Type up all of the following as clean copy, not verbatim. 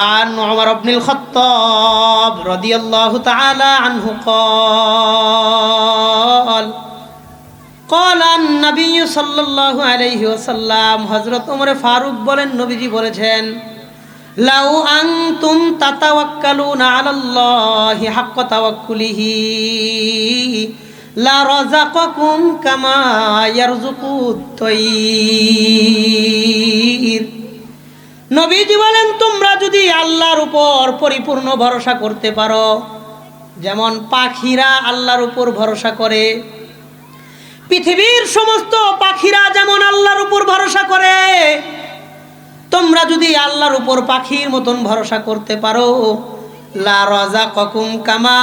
عن عمر بن الخطاب رضي الله تعالى عنه قال النبي صلى الله عليه وسلم হযরত ওমর ফারুক বলেন নবীজি বলেছেন লাউ আনতুম তাতাওয়াক্কালুনা আলাল্লাহি হাক্কা তাওয়াক্কুলিহি লা রাযাকাকুম কামা ইয়ারযুকুত তায়র। নবীজি বলেন তোমরা যদি আল্লাহর উপর পরিপূর্ণ ভরসা করতে পারো, যেমন পাখিরা আল্লাহর উপর ভরসা করে, পৃথিবীর সমস্ত পাখিরা যেমন আল্লাহর উপর ভরসা করে, তোমরা যদি আল্লাহর উপর পাখির মতন ভরসা করতে পারো, লা রাযাকাকুম কামা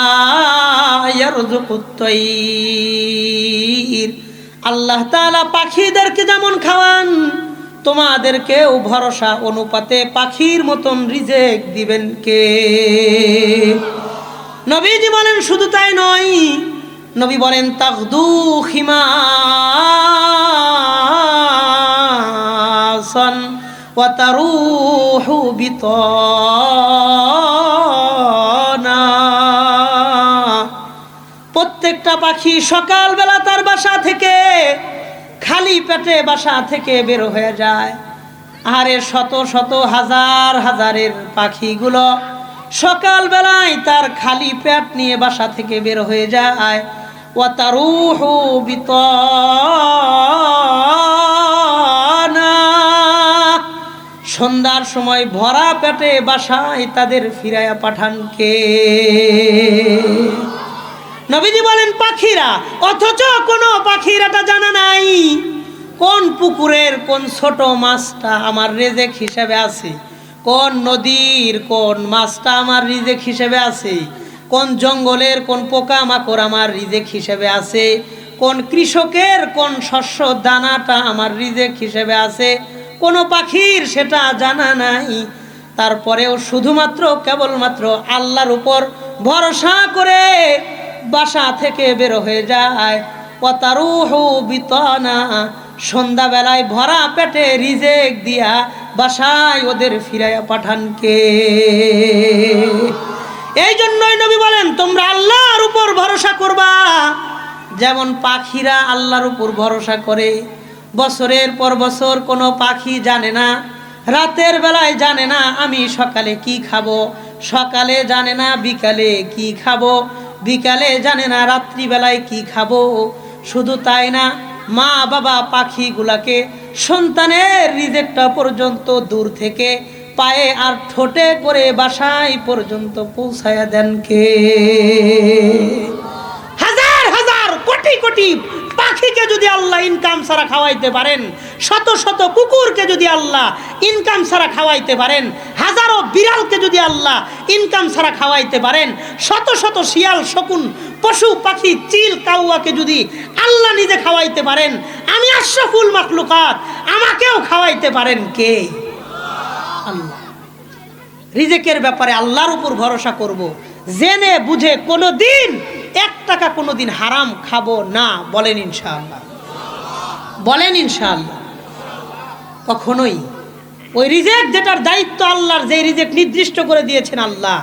ইয়ারযুকুত তায়র, আল্লাহ তাআলা পাখিদেরকে যেমন খাওয়ান তোমাদেরকেও ভরসা অনুপাতে পাখির মতন রিজেক দিবেন কে? নবীজি বলেন শুধু তাই নয়, নবী বলেন তাগদু খিমাসান ওয়া তারুহু বিতানা। প্রত্যেকটা পাখি সকালবেলা তার বাসা থেকে খালি পেটে বাসা থেকে বের হয়ে যায়, আরে শত শত হাজার হাজারের পাখিগুলো সকালবেলায় তার খালি পেট নিয়ে বাসা থেকে বের হয়ে যায়। ওয়া তারুহু বিতানা, সন্ধ্যার সময় ভরা পেটে বাসায় তাদের ফিরাইয়া পাঠান কে? নবীজি বলেন পাখিরা, অথচ কোনো পাখির এটা জানা নাই কোন পুকুরের কোন ছোট মাছটা আমার রিজেক হিসেবে আছে, কোন নদীর কোন মাছটা আমার রিজেক হিসেবে আছে, কোন জঙ্গলের কোন পোকা মাকড় আমার রিজেক হিসেবে আছে, কোন কৃষকের কোন শস্য দানাটা আমার রিজেক হিসেবে আছে, কোনো পাখির সেটা জানা নাই। তারপরেও শুধুমাত্র কেবলমাত্র আল্লাহর উপর ভরসা করে বাসা থেকে বের হয়ে যায়। ওয়া তারুহু বিতানা, সন্ধ্যাবেলায় ভরা পেটে রিজেক দিয়া বাসায় ওদের ফিরাইয়া পাঠান কে? এই জন্যই নবী বলেন তোমরা আল্লাহর উপর ভরসা করবা, যেমন পাখিরা আল্লাহর উপর ভরসা করে। বছরের পর বছর কোনো পাখি জানে না, রাতের বেলায় জানে না আমি সকালে কি খাবো, সকালে জানে না বিকালে কি খাবো, বিকালে জানে না রাত্রিবেলায় কি খাবো। শুধু তাই না, মা বাবা পাখিগুলাকে সন্তানের রিজেকটা পর্যন্ত দূর থেকে পায়ে আর ঠোঁটে করে বাসায় পর্যন্ত পৌঁছায়া দেন কে? হাজার হাজার কোটি কোটি পাখিকে যদি আল্লাহ ইনকাম ছাড়া খাওয়াইতে পারেন, শত শত কুকুরকে যদি আল্লাহ ইনকাম ছাড়া খাওয়াইতে পারেন, হাজারো বিড়ালকে যদি আল্লাহ ইনকাম ছাড়া খাওয়াইতে পারেন, শত শত শিয়াল শকুন পশু পাখি চিল কাউয়াকে যদি আল্লাহ নিজে খাওয়াইতে পারেন, আমি আশরাফুল মাখলুকাত আমাকেও খাওয়াইতে পারেন কে? আল্লাহ। রিজেকের ব্যাপারে আল্লাহর উপর ভরসা করব, জেনে বুঝে কোনোদিন 1 টাকা কোনোদিন হারাম খাবো না। বলেন ইনশাআল্লাহ, বলেন ইনশাআল্লাহ। কখনোই ওই রিজেক যেটার দায়িত্ব আল্লাহর, যে রিজেক নির্দিষ্ট করে দিয়েছেন আল্লাহ,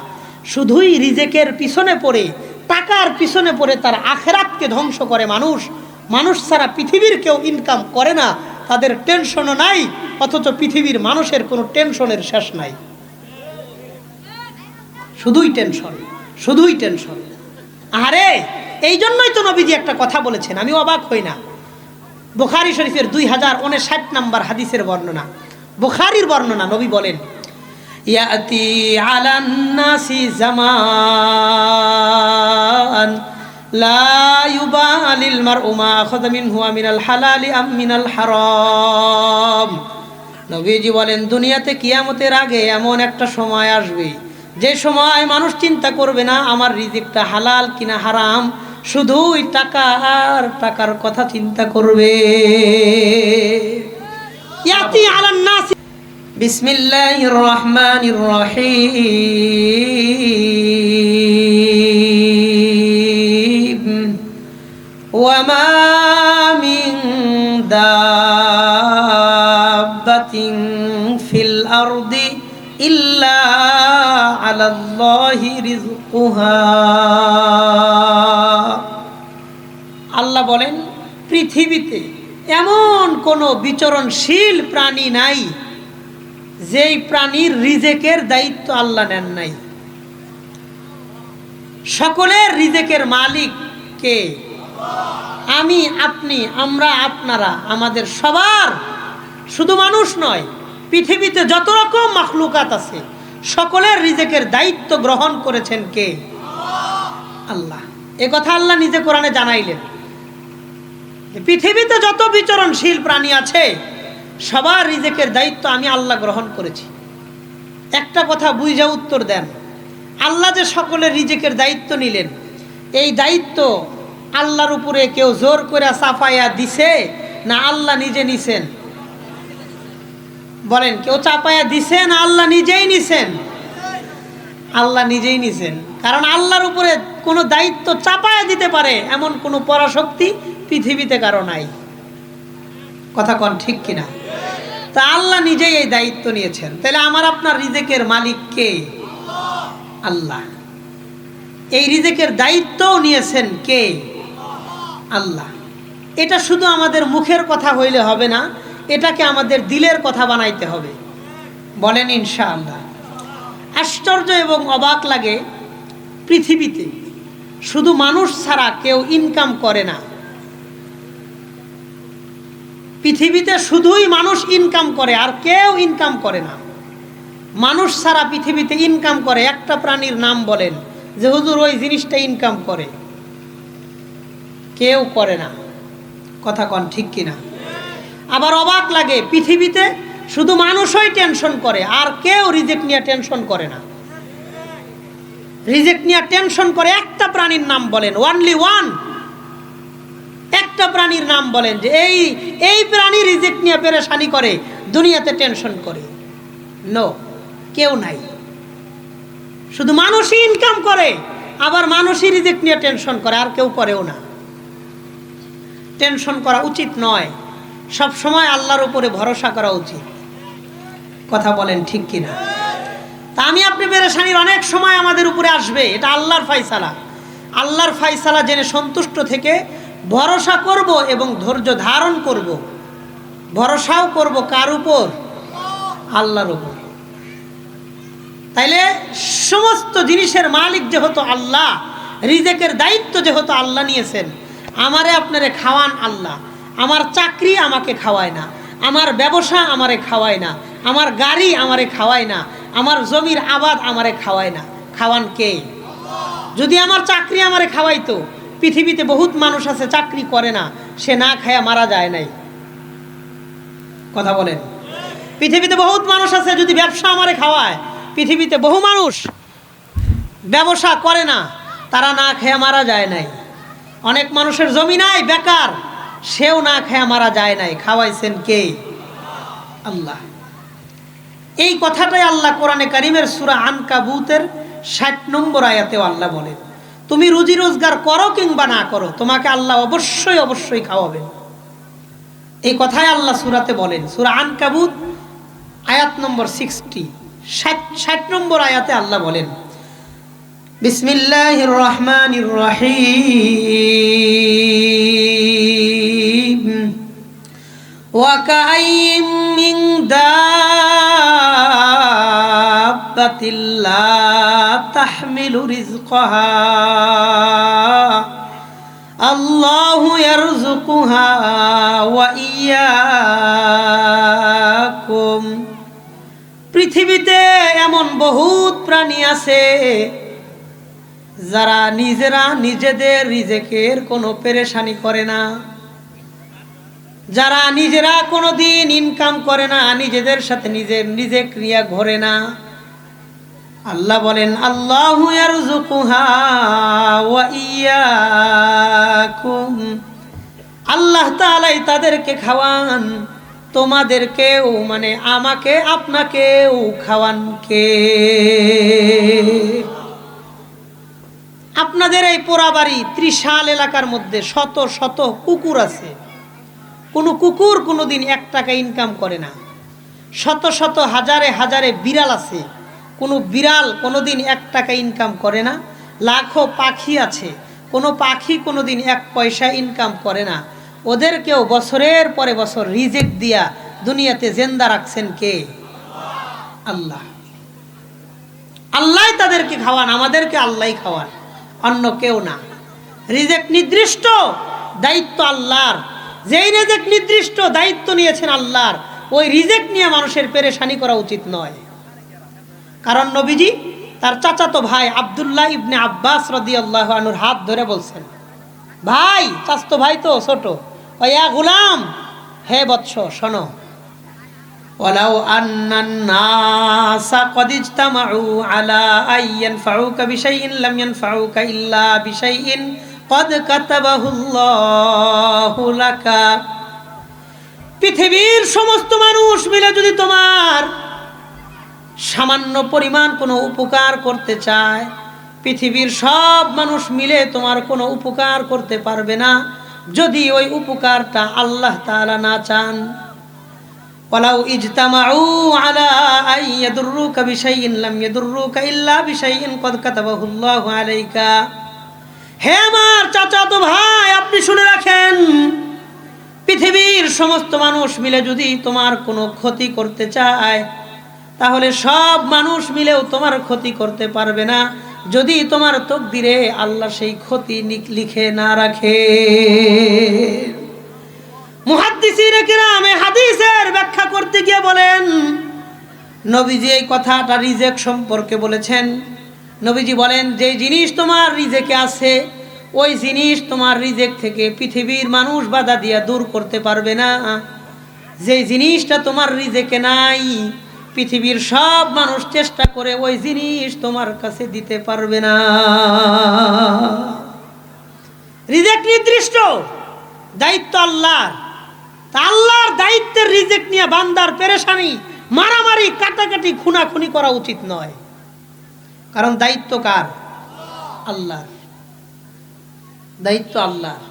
শুধুই রিজেকের পিছনে পড়ে, টাকার পিছনে পড়ে তার আখিরাতকে ধ্বংস করে মানুষ। মানুষ ছাড়া পৃথিবীর কেউ ইনকাম করে না, তাদের টেনশনও নাই, অথচ পৃথিবীর মানুষের কোনো টেনশনের শেষ নাই। শুধুই টেনশন, শুধুই টেনশন। আরে এই জন্যই তো নবীজি একটা কথা বলেছেন, আমি অবাক হই না। বুখারী শরীফের 2059 নম্বর হাদিসের বর্ণনা, বুখারীর বর্ণনা। নবী বলেন ইয়াতি আলান নাসি জামান লা ইউবালিল মারউ মা আখাযা মিনহু মিনাল হালালি আম মিনাল হারাম। নবীজি বলেন দুনিয়াতে কিয়ামতের আগে এমন একটা সময় আসবে, যে সময় মানুষ চিন্তা করবে না আমার রিজিকটা হালাল কিনা হারাম, শুধুই টাকা আর টাকার কথা চিন্তা করবে। ইয়াতি আলান নাস, বিসমিল্লাহির রহমানির রহিম। ওয়া মা মিন দাব্বাতিন ফিল আরদি ইল্লা আলাল্লাহি রিজকুহা। আল্লাহ বলেন পৃথিবীতে এমন কোনো বিচরণশীল প্রাণী নাই যেই প্রাণীর রিজেকের দায়িত্ব আল্লাহ নেন নাই। সকলের রিজেকের মালিক কে? আমি, আপনি, আমরা, আপনারা, আমাদের সবার, শুধু মানুষ নয়, পৃথিবীতে যত রকম মাখলুকাত আছে সকলের রিজেকের দায়িত্ব গ্রহণ করেছেন কে? আল্লাহ। এ কথা আল্লাহ নিজে কোরআনে জানাইলেন। পৃথিবীতে যত বিচরণশীল প্রাণী আছে সবার রিজেকের দায়িত্ব আমি আল্লাহ গ্রহণ করেছি। একটা কথা বুঝা উত্তর দেন, আল্লাহ যে সকলের রিজেকের দায়িত্ব নিলেন, এই দায়িত্ব আল্লাহর উপরে কেউ জোর করে চাপাইয়া দিছে না আল্লাহ নিজে নিছেন? বলেন, কেউ চাপাইয়া দিছে না আল্লাহ নিজেই নিছেন? আল্লাহ নিজেই নিছেন। কারণ আল্লাহর উপরে কোনো দায়িত্ব চাপাইয়া দিতে পারে এমন কোনো পরাশক্তি পৃথিবীতে কারো নাই। কথা কন ঠিক কিনা? তা আল্লাহ নিজেই এই দায়িত্ব নিয়েছেন। তাহলে আমার আপনার রিজেকের মালিক কে? আল্লাহ। এই রিজেকের দায়িত্বও নিয়েছেন কে? আল্লাহ। এটা শুধু আমাদের মুখের কথা হইলে হবে না, এটাকে আমাদের দিলের কথা বানাইতে হবে। বলেন ইনশাআল্লাহ। আশ্চর্য এবং অবাক লাগে, পৃথিবীতে শুধু মানুষ ছাড়া কেউ ইনকাম করে না। পৃথিবীতে শুধুই মানুষ ইনকাম করে, আর কেউ ইনকাম করে না। মানুষ ছাড়া পৃথিবীতে ইনকাম করে একটা প্রাণীর নাম বলেন যে হুজুর ওই জিনিসটা ইনকাম করে? কেউ করে না। কথা কন ঠিক কিনা? আবার অবাক লাগে, পৃথিবীতে শুধু মানুষই টেনশন করে, আর কেউ রিজেক্ট নিয়ে টেনশন করে না। রিজেক্ট নিয়ে টেনশন করে একটা প্রাণীর নাম বলেন, ওয়ানলি ওয়ান। একটা প্রাণীর নাম বলেন যে এই প্রাণী রিজেক্ট নিয়ে পেরেশানি করে, দুনিয়াতে টেনশন করে। নো, কেউ নাই। শুধু মানুষই ইনকাম করে, আবার মানুষই রিজেক্ট নিয়ে টেনশন করে, আর কেউ করেও না। টেনশন করা উচিত নয়, সব সময় আল্লাহর উপরে ভরসা করা উচিত। কথা বলেন ঠিক কিনা? তা আমি আপনি পেরেশানির অনেক সময় আমাদের উপরে আসবে, এটা আল্লাহর ফায়সালা। আল্লাহর ফায়সালা জেনে সন্তুষ্ট থেকে ভরসা করব এবং ধৈর্য ধারণ করব। ভরসাও করব কার উপর? আল্লাহর উপর। তাইলে সমস্ত জিনিসের মালিক যেহেতু আল্লাহ, রিজেকের দায়িত্ব যেহেতু আল্লাহ নিয়েছেন, আমারে আপনারে খাওয়ান আল্লাহ। আমার চাকরি আমাকে খাওয়ায় না, আমার ব্যবসা আমারে খাওয়ায় না, আমার গাড়ি আমারে খাওয়ায় না, আমার জমির আবাদ আমারে খাওয়ায় না। খাওয়ান কে? যদি আমার চাকরি আমারে খাওয়াইতো, পৃথিবীতে বহুত মানুষ আছে চাকরি করে না, সে না খায়া মারা যায় নাই। কথা বলেন। পৃথিবীতে বহুত মানুষ আছে, যদি ব্যবসা আমারে খাওয়ায়, পৃথিবীতে বহু মানুষ ব্যবসা করে না, তারা না খেয়ে মারা যায় নাই। অনেক মানুষের জমি নাই, বেকার, সেও না খেয়ে মারা যায় নাই। খাওয়াইছেন কে? আল্লাহ। এই কথাটাই আল্লাহ কোরআনে কারিমের সূরা আনকাবুতের ৬০ নম্বর আয়াতেও আল্লাহ বলেন, তুমি রুজি রোজগার করো কিংবা না করো, তোমাকে আল্লাহ অবশ্যই অবশ্যই খাওয়াবেন। এই কথাই আল্লাহ সূরাতে বলেন। সূরা আনকাবুত আয়াত নম্বর ৬০ নম্বর আয়াতে আল্লাহ বলেন, বিসমিল্লাহির রহমানির রহিম, ওয়া কাআইয়িম মিন দাব্বাতিন লা তাহমিলু রিজকাহা আল্লাহু ইয়ারযুকুহা ওয়া ইয়্যাকুম। পৃথিবীতে এমন বহুত প্রাণী আছে যারা নিজেরা নিজেদের রিজেকের কোনো পেরেশানি করে না, যারা নিজেরা কোনোদিন ইনকাম করে না, নিজেদের সাথে নিজের রিজেক নিয়ে ঘোরে না। আল্লাহ বলেন, আল্লাহু ইয়ারযুকুহা ওয়া ইয়্যাকুম। আল্লাহ তাআলাই তাদেরকে খাওয়ান, তোমাদেরকেও, মানে আমাকে আপনাকেও খাওয়ান কে? আপনাদের এই পোড়াবাড়ি ত্রিশাল এলাকার মধ্যে শত শত কুকুর আছে, কোনো কুকুর কোনোদিন ১ টাকা ইনকাম করে না। শত শত হাজারে হাজারে বিড়াল আছে, কোনো বিড়াল কোনোদিন 1 টাকা ইনকাম করে না, লাখো পাখি আছে, কোনো পাখি কোনোদিন 1 পয়সা ইনকাম করে না, ওদেরকেও বছরের পরে বছর রিজিক দিয়া দুনিয়াতে জিন্দা রাখছেন কে? আল্লাহ। আল্লাহ তাদেরকে খাওয়ান, আমাদেরকে আল্লাহই খাওয়ান, অন্য কেউ না। রিজিক নির্দিষ্ট, দায়িত্ব আল্লাহর। যেই রিজিক নির্দিষ্ট, দায়িত্ব নিয়েছেন আল্লাহর, ওই রিজিক নিয়ে মানুষের পেরেশানি করা উচিত নয়। কারণ নবীজি তার চাচাতো ভাই আব্দুল্লাহ ইবনে আব্বাস রাদিয়াল্লাহু আনহুর হাত ধরে বলছেন, ভাই, চাচাতো ভাই তো ছোট, ইয়া গুলাম, হে বৎস শোনো, ওয়ালাউ আন্নান নাসা ক্বাদ ইজতামাউ আলা আন ইয়ানফাউকা বিশাইইন লাম ইয়ানফাউকা ইল্লা বিশাইইন ক্বাদ কাতাবাহুল্লাহু লাকা। পৃথিবীর সমস্ত মানুষ মিলে যদি তোমার সামান্য পরিমাণ কোনো উপকার করতে চায়, পৃথিবীর সব মানুষ মিলে তোমার কোনো উপকার করতে পারবে না যদি ওই উপকারটা আল্লাহ তাআলা না চান। ওয়ালাউ ইজতামাউ আলা আন ইয়াদুররুকা বিশাইইন লাম ইয়াদুররুকা ইল্লা বিশাইইন ক্বাদ কাতাবাহুল্লাহু আলাইকা। হে আমার চাচাতো ভাই, আপনি শুনে রাখেন, পৃথিবীর সমস্ত মানুষ মিলে যদি তোমার কোনো ক্ষতি করতে চায়, তাহলে সব মানুষ মিলেও তোমার ক্ষতি করতে পারবে না যদি তোমার তকদিরে আল্লাহ সেই ক্ষতি লিখে না রাখে। মুহাদ্দিসিনে কিরাম হাদিসের ব্যাখ্যা করতে গিয়ে বলেন, নবীজি এই কথাটা রিজিক সম্পর্কে বলেছেন। নবীজি বলেন, যে জিনিস তোমার রিজিকে আছে, ওই জিনিস তোমার রিজিক থেকে পৃথিবীর মানুষ বাধা দিয়া দূর করতে পারবে না। যে জিনিসটা তোমার রিজিকে নাই, পৃথিবীর সব মানুষ চেষ্টা করে ওই জিনিস তোমার কাছে দিতে পারবে না। রিজিক নির্দিষ্ট, দায়িত্ব আল্লাহর। তা আল্লাহর দায়িত্বের রিজিক নিয়ে বান্দার পেরেশানি, মারামারি, কাটাকাটি, খুনাখুনি করা উচিত নয়। কারণ দায়িত্ব কার? আল্লাহর। দায়িত্ব আল্লাহর।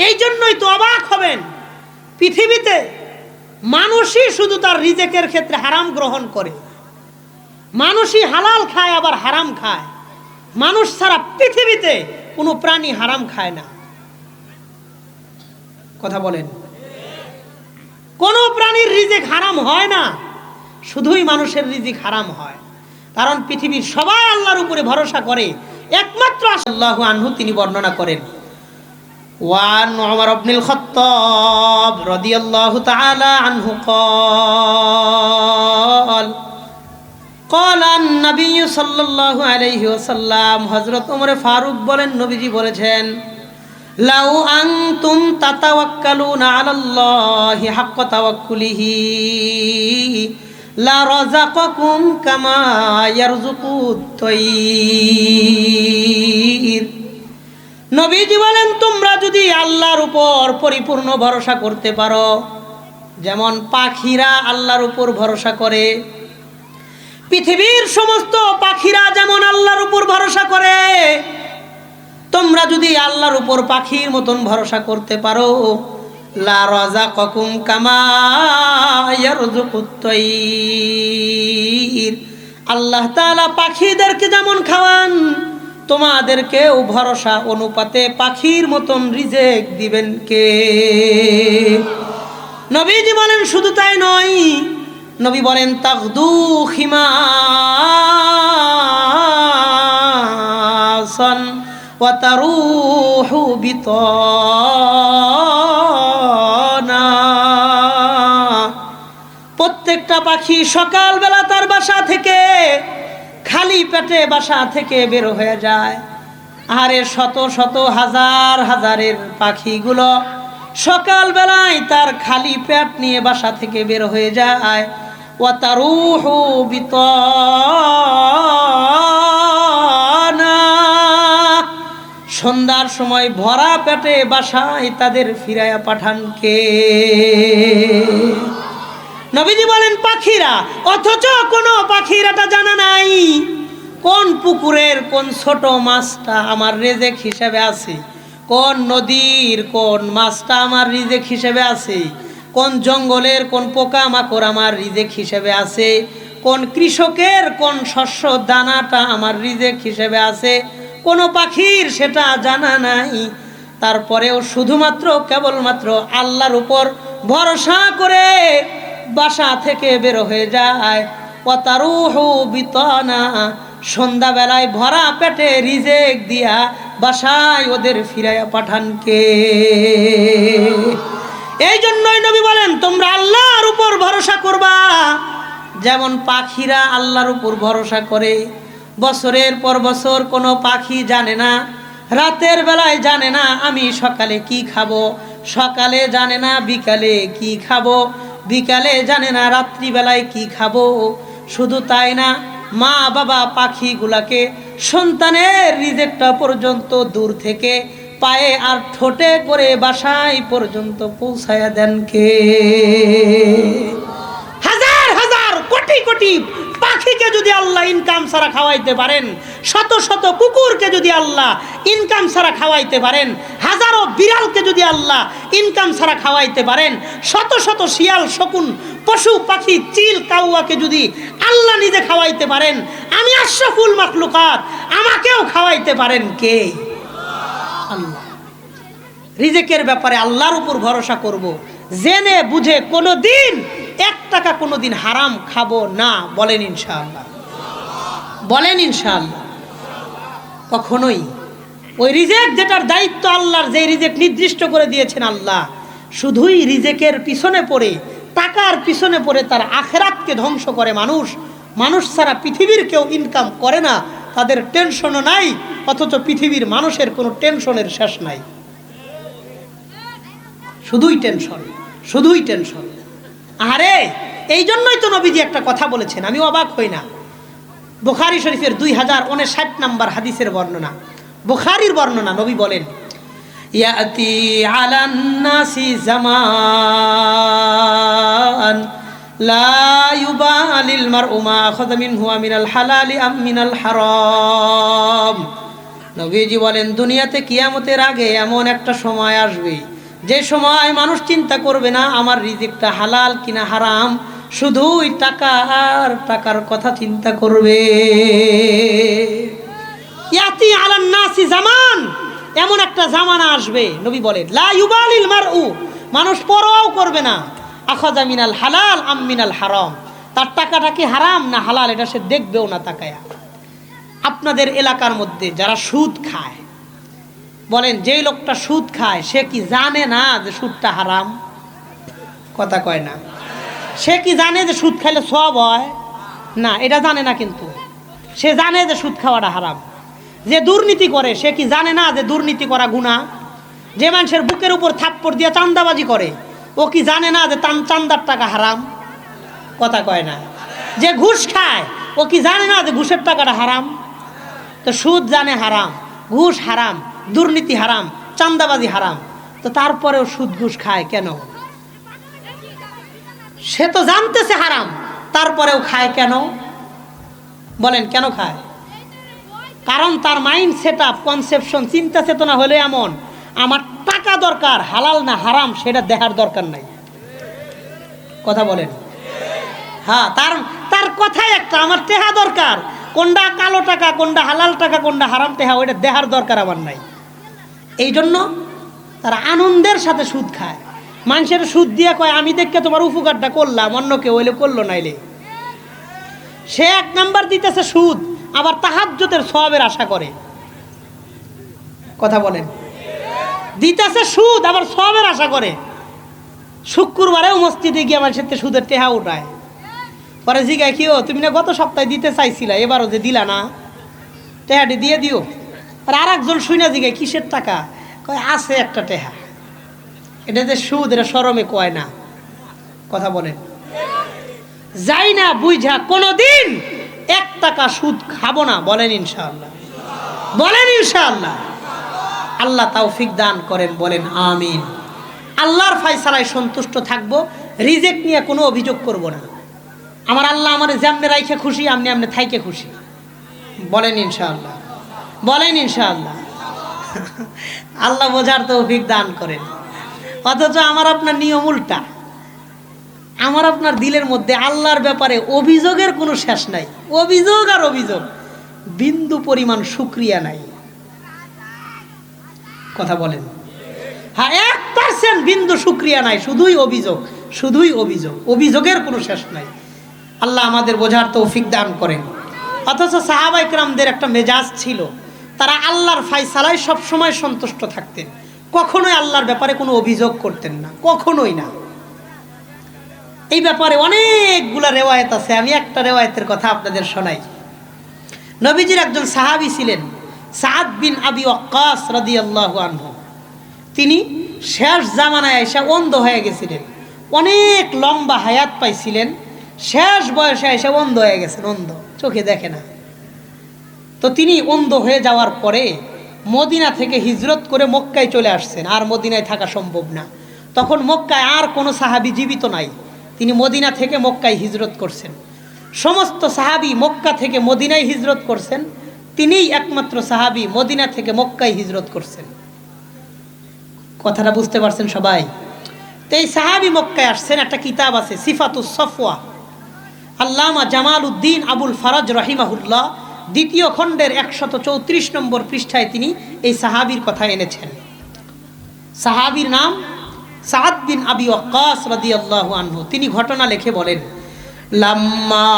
এই জন্যই তো অবাক হবেন, পৃথিবীতে মানুষই শুধু তার রিজিকের ক্ষেত্রে হারাম গ্রহণ করে, মানুষই হালাল খায় আবার হারাম খায়। মানুষ ছাড়া পৃথিবীতে কোনো প্রাণী হারাম খায় না। কথা বলেন, কোন প্রাণীর রিজিক হারাম হয় না, শুধুই মানুষের রিজিক হারাম হয়। কারণ পৃথিবীর সবাই আল্লাহর উপরে ভরসা করে, একমাত্র আল্লাহু আনহু তিনি বর্ণনা করেন, ওয়ান উমর ইবনুল খাত্তাব রাদিয়াল্লাহু তাআলা আনহু قال قال النبي সাল্লাল্লাহু আলাইহি ওয়াসাল্লাম, হযরত ওমর ফারুক বলেন, নবীজি বলেছেন, লাউ আনতুম তাতাওয়াক্কালুনা আলাল্লাহি হাক্কা তাওয়াক্কুলিহি লা রাযাকাকুম কামা ইয়ারযুকুত তাইর। নবীজি বলেন, তোমরা যদি আল্লাহর উপর পরিপূর্ণ ভরসা করতে পারো, যেমন পাখিরা আল্লাহর উপর ভরসা করে, পৃথিবীর সমস্ত পাখিরা যেমন আল্লাহর উপর ভরসা করে, তোমরা যদি আল্লাহর উপর পাখির মতন ভরসা করতে পারো, লা রাযাকাকুম কামা ইয়ারযুকুত তাইর, আল্লাহ তাআলা পাখিদেরকে যেমন খাওয়ান, তোমাদেরকেও ভরসা অনুপাতে পাখির মতন রিজিক দিবেন কে? নবীজি বলেন, শুধু তাই নয়, নবী বলেন, তাগদু খিমাসান ওয়া তারুহু বিতানা। প্রত্যেকটা পাখি সকালবেলা তার বাসা থেকে খালি পেটে বাসা থেকে বের হয়ে যায়। আরে শত শত হাজার হাজারের পাখিগুলো সকালবেলায় তার খালি পেট নিয়ে বাসা থেকে বের হয়ে যায়। ওয়া তারুহু বিতানা, সন্ধ্যার সময় ভরা পেটে বাসায় তাদের ফিরাইয়া পাঠান কে? নবীজি বলেন, পাখিরা। অথচ কোনো পাখির এটা জানা নাই কোন পুকুরের কোন ছোট মাছটা আমার রিজিক হিসেবে আছে, কোন নদীর কোন মাছটা আমার রিজিক হিসেবে আছে, কোন জঙ্গলের কোন পোকা মাকড় আমার রিজিক হিসেবে আছে। কোন কৃষকের কোন শস্য দানাটা আমার রিজেক হিসেবে আছে কোনো পাখির সেটা জানা নাই। তারপরেও শুধুমাত্র কেবলমাত্র আল্লাহর উপর ভরসা করে বাসা থেকে বের হয়ে যায়। ওয়াতারুহু বিতানা, সন্ধ্যাবেলায় ভরা পেটে রিজেক দিয়া বাসায় ওদের ফিরাইয়া পাঠান কে? এই জন্যই নবী বলেন তোমরা আল্লাহর উপর ভরসা করবা যেমন পাখিরা আল্লাহর উপর ভরসা করে। বছরের পর বছর কোনো পাখি জানে না, রাতের বেলায় জানে না আমি সকালে কি খাবো, সকালে জানে না বিকালে কি খাবো, বিকালে জানে না রাত্রিবেলায় কি খাবো। শুধু তাই না, মা বাবা পাখিগুলাকে সন্তানের রিজেকটা পর্যন্ত দূর থেকে পায়ে আর ঠোঁটে করে বাসায় পর্যন্ত পৌঁছায়া দেন কে? হাজার হাজার কোটি কোটি পাখিকে যদি আল্লাহ ইনকাম ছাড়া খাওয়াইতে পারেন, শত শত কুকুরকে যদি আল্লাহ ইনকাম ছাড়া খাওয়াইতে পারেন, হাজারো বিড়ালকে যদি আল্লাহ ইনকাম ছাড়া খাওয়াইতে পারেন, শত শত শিয়াল শকুন পশু পাখি চিল কাউয়াকে যদি আল্লাহ নিজে খাওয়াইতে পারেন, আমি আশরাফুল মাখলুকাত আমাকেও খাওয়াইতে পারেন কে? আল্লাহ। রিজেকের ব্যাপারে আল্লাহর উপর ভরসা করব, জেনে বুঝে কোনোদিন 1 টাকা কোনোদিন হারাম খাবো না। বলেন ইনশাআল্লাহ, বলেন ইনশাআল্লাহ। কখনোই ওই রিজেক যেটার দায়িত্ব আল্লাহর, যে রিজেক নির্দিষ্ট করে দিয়েছেন আল্লাহ, শুধুই রিজেকের পিছনে পড়ে টাকার পিছনে পড়ে তার আখিরাতকে ধ্বংস করে মানুষ। মানুষ ছাড়া পৃথিবীর কেউ ইনকাম করে না, তাদের টেনশনও নাই, অথচ পৃথিবীর মানুষের কোনো টেনশনের শেষ নাই। শুধুই টেনশন, শুধুই টেনশন। আরে এই জন্যই তো নবীজি একটা কথা বলেছেন, আমি অবাক হই না। বুখারী শরীফের 2059 নম্বর হাদিসের বর্ণনা, বুখারীর বর্ণনা। নবী বলেন ইয়াতি আলান নাসি জামান লা ইউবালিল মারউ মা আখাযা মিনহু মিনাল হালালি আম মিনাল হারাম। নবীজি বলেন দুনিয়াতে কিয়ামতের আগে এমন একটা সময় আসবে যে সময় মানুষ চিন্তা করবে না আমার রিজিকটা হালাল কিনা হারাম, শুধুই টাকা আর টাকার কথা চিন্তা করবে। ইয়াতি আলান নাসি জামান, এমন একটা জামানা আসবে নবী বলেন লা ইউবালিল মারউ, মানুষ পরোয়াও করবে না আখাযা মিনাল হালাল আম মিনাল হারাম, তার টাকাটা কি হারাম না হালাল এটা সে দেখবেও না তাকায়া। আপনাদের এলাকার মধ্যে যারা সুদ খায়, বলেন যেই লোকটা সুদ খায় সে কি জানে না যে সুদটা হারাম? কথা কয় না। সে কি জানে যে সুদ খাইলে সওয়াব হয়? না, এটা জানে না, কিন্তু সে জানে যে সুদ খাওয়াটা হারাম। যে দুর্নীতি করে সে কি জানে না যে দুর্নীতি করা গুনাহ? যে মানুষের বুকের উপর থাপ্পড় দিয়ে চাঁদাবাজি করে ও কি জানে না যে চাঁদার টাকা হারাম? কথা কয় না। যে ঘুষ খায় ও কি জানে না যে ঘুষের টাকাটা হারাম? তো সুদ জানে হারাম, ঘুষ হারাম, দুর্নীতি হারাম, চাঁদাবাজি হারাম, তো তারপরেও সুদ ঘুষ খায় কেন? সে তো জানতেছে হারাম, তারপরেও খায় কেন? বলেন কেন খায়? কারণ তার মাইন্ড সেট আপ, কনসেপশন, চিন্তা চেতনা হলে এমন, আমার টাকা দরকার, হালাল না হারাম সেটা দেখার দরকার নাই। কথা বলেন। হ্যাঁ, তার কথাই একটা, আমার টেহা দরকার, কোনটা কালো টাকা, কোনটা হালাল টাকা, কোনটা হারাম টেহা, ওইটা দেখার দরকার আমার নাই। এই জন্য তারা আনন্দের সাথে সুদ খায়। মানুষের সুদ দিয়ে কয় আমি দেখে তোমার উপকারটা করলাম, অন্য কেউ হইলে করলো নাইলে। সে 1 নাম্বার দিতেছে সুদ, আবার তাহাজ্জুদের সওয়াবের আশা করে। কথা বলেন। দিতেছে সুদ, আবার সওয়াবের আশা করে। শুক্রবারেও মসজিদে গিয়ে আমার সাথে সুদের টেহা উঠায়। পরে জিগায় কি ও তুমি না গত সপ্তাহে দিতে চাইছিলা, এবারও যে দিলা না, টেহাটি দিয়ে দিও। আর আরেকজন শুনে জিগায় কিসের টাকা? কয় আছে একটা টেহা। এটা যে সুদ, এটা শরমে কয় না। কথা বলেন। যাই না বুঝা কোনোদিন 1 টাকা সুদ খাবো না। বলেন ইনশাআল্লাহ, বলেন ইনশাআল্লাহ। আল্লাহ তৌফিক দান করেন, বলেন আমিন। আল্লাহর ফয়সালায় সন্তুষ্ট থাকবো, রিজেক নিয়ে কোনো অভিযোগ করব না। আমার আল্লাহ আমার যেমনে রাইখে খুশি, আমনি আমনে থাইকে খুশি। বলেন ইনশাআল্লাহ, বলেন ইনশাআল্লাহ। আল্লাহ বোঝার তৌফিক দান করেন। অথচ আমার আপনার নিয়ম উল্টা। আমার আপনার দিলের মধ্যে আল্লাহর ব্যাপারে অভিযোগের কোনো শেষ নাই, অভিযোগ আর অভিযোগ, বিন্দু পরিমাণ শুকরিয়া নাই। কথা বলেন? হ্যাঁ, 1% বিন্দু শুকরিয়া নাই, শুধুই অভিযোগ, শুধুই অভিযোগ, অভিযোগের কোনো শেষ নাই। আল্লাহ আমাদের বোঝার তৌফিক দান করেন। অথচ সাহাবায়ে কেরামদের একটা মেজাজ ছিল, তারা আল্লাহর ফায়সালায় সবসময় সন্তুষ্ট থাকতেন, কখনোই আল্লাহর ব্যাপারে কোনো অভিযোগ করতেন না, কখনোই না। এই ব্যাপারে অনেকগুলা রেওয়ায়েত আছে, আমি একটা রেওয়ায়েতের কথা আপনাদের শোনাই। নবীজির একজন সাহাবী ছিলেন সাদ বিন আবি ওয়াক্কাস রাদিয়াল্লাহু আনহু। তিনি শেষ জামানায় এসে অন্ধ হয়ে গেছিলেন, অনেক লম্বা হায়াত পাইছিলেন, শেষ বয়সে এসে অন্ধ হয়ে গেছেন, অন্ধ, চোখে দেখে না। তো তিনি অন্ধ হয়ে যাওয়ার পরে মদিনা থেকে হিজরত করে মক্কায় চলে আসছেন, আর মদিনায় থাকা সম্ভব না। তখন মক্কায় আর কোনো সাহাবী জীবিত নাই, তিনি মদিনা থেকে মক্কায় হিজরত করছেন। সমস্ত সাহাবী মক্কা থেকে মদিনায় হিজরত করছেন, তিনিই একমাত্র সাহাবী মদিনা থেকে মক্কায় হিজরত করছেন। কথাটা বুঝতে পারছেন সবাই? তো এই সাহাবী মক্কায় আসছেন, একটা কিতাব আছে সিফাতুস সফওয়া, আল্লামা জামাল উদ্দিন আবুল ফারাজ রহিমাহুল্লাহ দ্বিতীয় খণ্ডের 134 নম্বর পৃষ্ঠায় তিনি এই সাহাবীর কথা এনেছেন। সাহাবীর নাম সাদ বিন আবি ওয়াক্কাস রাদিয়াল্লাহু আনহু। তিনি ঘটনা লিখে বলেন, লাম্মা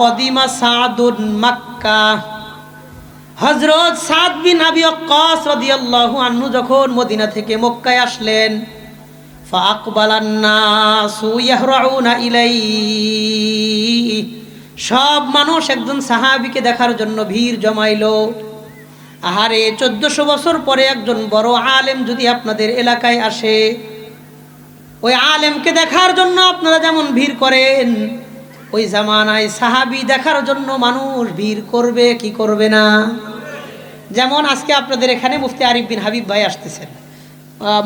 কদিমা সাদুন মক্কা, হযরত সাদ বিন আবি ওয়াক্কাস রাদিয়াল্লাহু আনহু যখন মদিনা থেকে মক্কায় আসলেন, ফাআকবালান নাসু ইয়াহরাউনা ইলাইহি, সব মানুষ একজন সাহাবীকে দেখার জন্য ভিড় জমাইলো। আহারে, 1400 বছর পরে একজন বড় আলেম যদি আপনাদের এলাকায় আসে, ওই আলেমকে দেখার জন্য আপনারা যেমন ভিড় করেন, ওই জামানায় সাহাবী দেখার জন্য মানুষ ভিড় করবে কি করবে না? যেমন আজকে আপনাদের এখানে মুফতি আরিফ বিন হাবিব ভাই আসতেছেন,